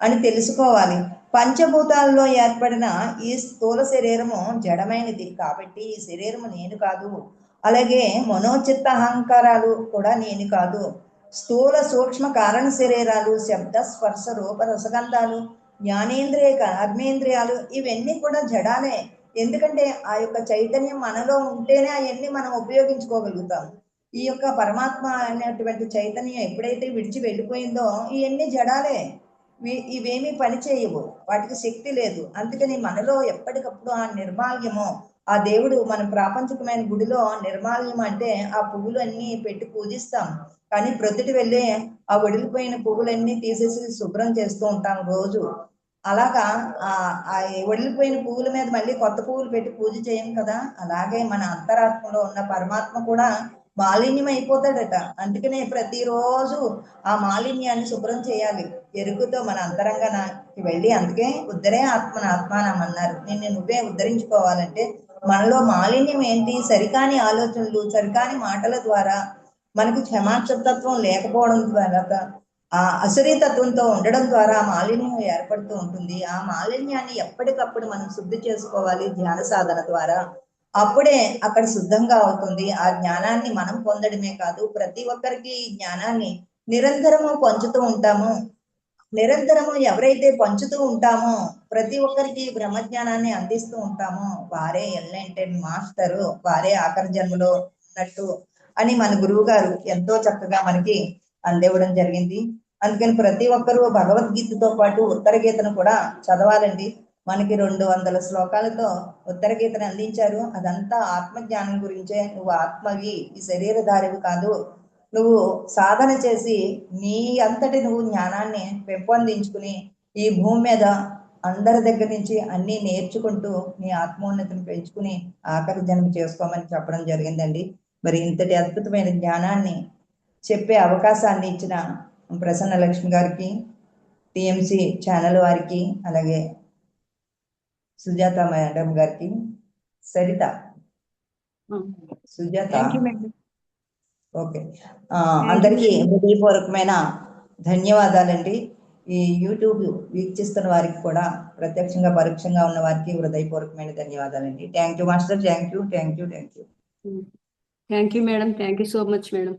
అని తెలుసుకోవాలి. పంచభూతాల్లో ఏర్పడిన ఈ స్థూల శరీరము జడమైనది కాబట్టి ఈ శరీరము నేను కాదు. అలాగే మనోచిత్త అహంకారాలు కూడా నేను కాదు. స్థూల సూక్ష్మ కారణ శరీరాలు, శబ్ద స్పర్శ రూప రసగంధాలు, జ్ఞానేంద్రియ కర్మేంద్రియాలు ఇవన్నీ కూడా జడాలే. ఎందుకంటే ఆ యొక్క చైతన్యం మనలో ఉంటేనే అవన్నీ మనం ఉపయోగించుకోగలుగుతాం. ఈ యొక్క పరమాత్మ అనేటువంటి చైతన్యం ఎప్పుడైతే విడిచి వెళ్ళిపోయిందో ఇవన్నీ జడాలే, ఇవేమీ పని చేయవు, వాటికి శక్తి లేదు. అందుకని మనలో ఎప్పటికప్పుడు ఆ నిర్మాల్యము, ఆ దేవుడు మన ప్రాపంచికమైన గుడిలో నిర్మాల్యం అంటే ఆ పువ్వులు అన్నీ పెట్టి పూజిస్తాం, కానీ ప్రొద్దుటి వెళ్ళి ఆ వడిలిపోయిన పువ్వులన్నీ తీసేసి శుభ్రం చేస్తూ ఉంటాం రోజు. అలాగా ఆ వడిలిపోయిన పువ్వుల మీద మళ్ళీ కొత్త పువ్వులు పెట్టి పూజ చేయం కదా. అలాగే మన అంతరాత్మలో ఉన్న పరమాత్మ కూడా మాలిన్యం అయిపోతాడట. అందుకనే ప్రతిరోజు ఆ మాలిన్యాన్ని శుభ్రం చేయాలి ఎరుకుతో మన అంతరంగానికి వెళ్ళి. అందుకే ఉద్ధరే ఆత్మన ఆత్మానం అన్నారు. నిన్ను నువ్వే ఉద్ధరించుకోవాలంటే మనలో మాలిన్యం ఏంటి? సరికాని ఆలోచనలు, సరికాని మాటల ద్వారా, మనకు క్షమాక్షతత్వం లేకపోవడం ద్వారా, ఆ అసురీతత్వంతో ఉండడం ద్వారా మాలిన్యం ఏర్పడుతూ ఉంటుంది. ఆ మాలిన్యాన్ని ఎప్పటికప్పుడు మనం శుద్ధి చేసుకోవాలి ధ్యాన సాధన ద్వారా. అప్పుడే అక్కడ శుద్ధంగా అవుతుంది. ఆ జ్ఞానాన్ని మనం పొందడమే కాదు, ప్రతి ఒక్కరికి ఈ జ్ఞానాన్ని నిరంతరము పంచుతూ ఉంటాము. నిరంతరము ఎవరైతే పంచుతూ ఉంటామో, ప్రతి ఒక్కరికి బ్రహ్మజ్ఞానాన్ని అందిస్తూ ఉంటామో వారే ఎన్లైటెన్డ్ మాస్టరు, వారే ఆఖరి జన్మలో ఉన్నట్టు అని మన గురువు గారు ఎంతో చక్కగా మనకి అందివ్వడం జరిగింది. అందుకని ప్రతి ఒక్కరూ భగవద్గీతతో పాటు ఉత్తర గీతను కూడా చదవాలండి. మనకి 200 శ్లోకాలతో ఉత్తర గీతను అందించారు. అదంతా ఆత్మజ్ఞానం గురించే. నువ్వు ఆత్మవి, ఈ శరీరధారివి కాదు. నువ్వు సాధన చేసి నీ అంతటి నువ్వు జ్ఞానాన్ని పెంపొందించుకుని ఈ భూమి మీద అందరి దగ్గర నుంచి అన్నీ నేర్చుకుంటూ నీ ఆత్మోన్నతిని పెంచుకుని ఆఖరి జన్మ చేసుకోమని చెప్పడం జరిగిందండి. మరి ఇంతటి అద్భుతమైన జ్ఞానాన్ని చెప్పే అవకాశాన్ని ఇచ్చిన ప్రసన్న లక్ష్మి గారికి, టిఎంసి ఛానల్ వారికి, అలాగే సుజాత మేడం గారికి, సుజాత ఓకే, అందరికీ హృదయపూర్వకమైన ధన్యవాదాలండి. ఈ యూట్యూబ్ వీక్షిస్తున్న వారికి కూడా, ప్రత్యక్షంగా పరోక్షంగా ఉన్న వారికి హృదయపూర్వకమైన ధన్యవాదాలండి. Thank you master. Thank you, thank you, thank you. Thank you madam. Thank you so much madam.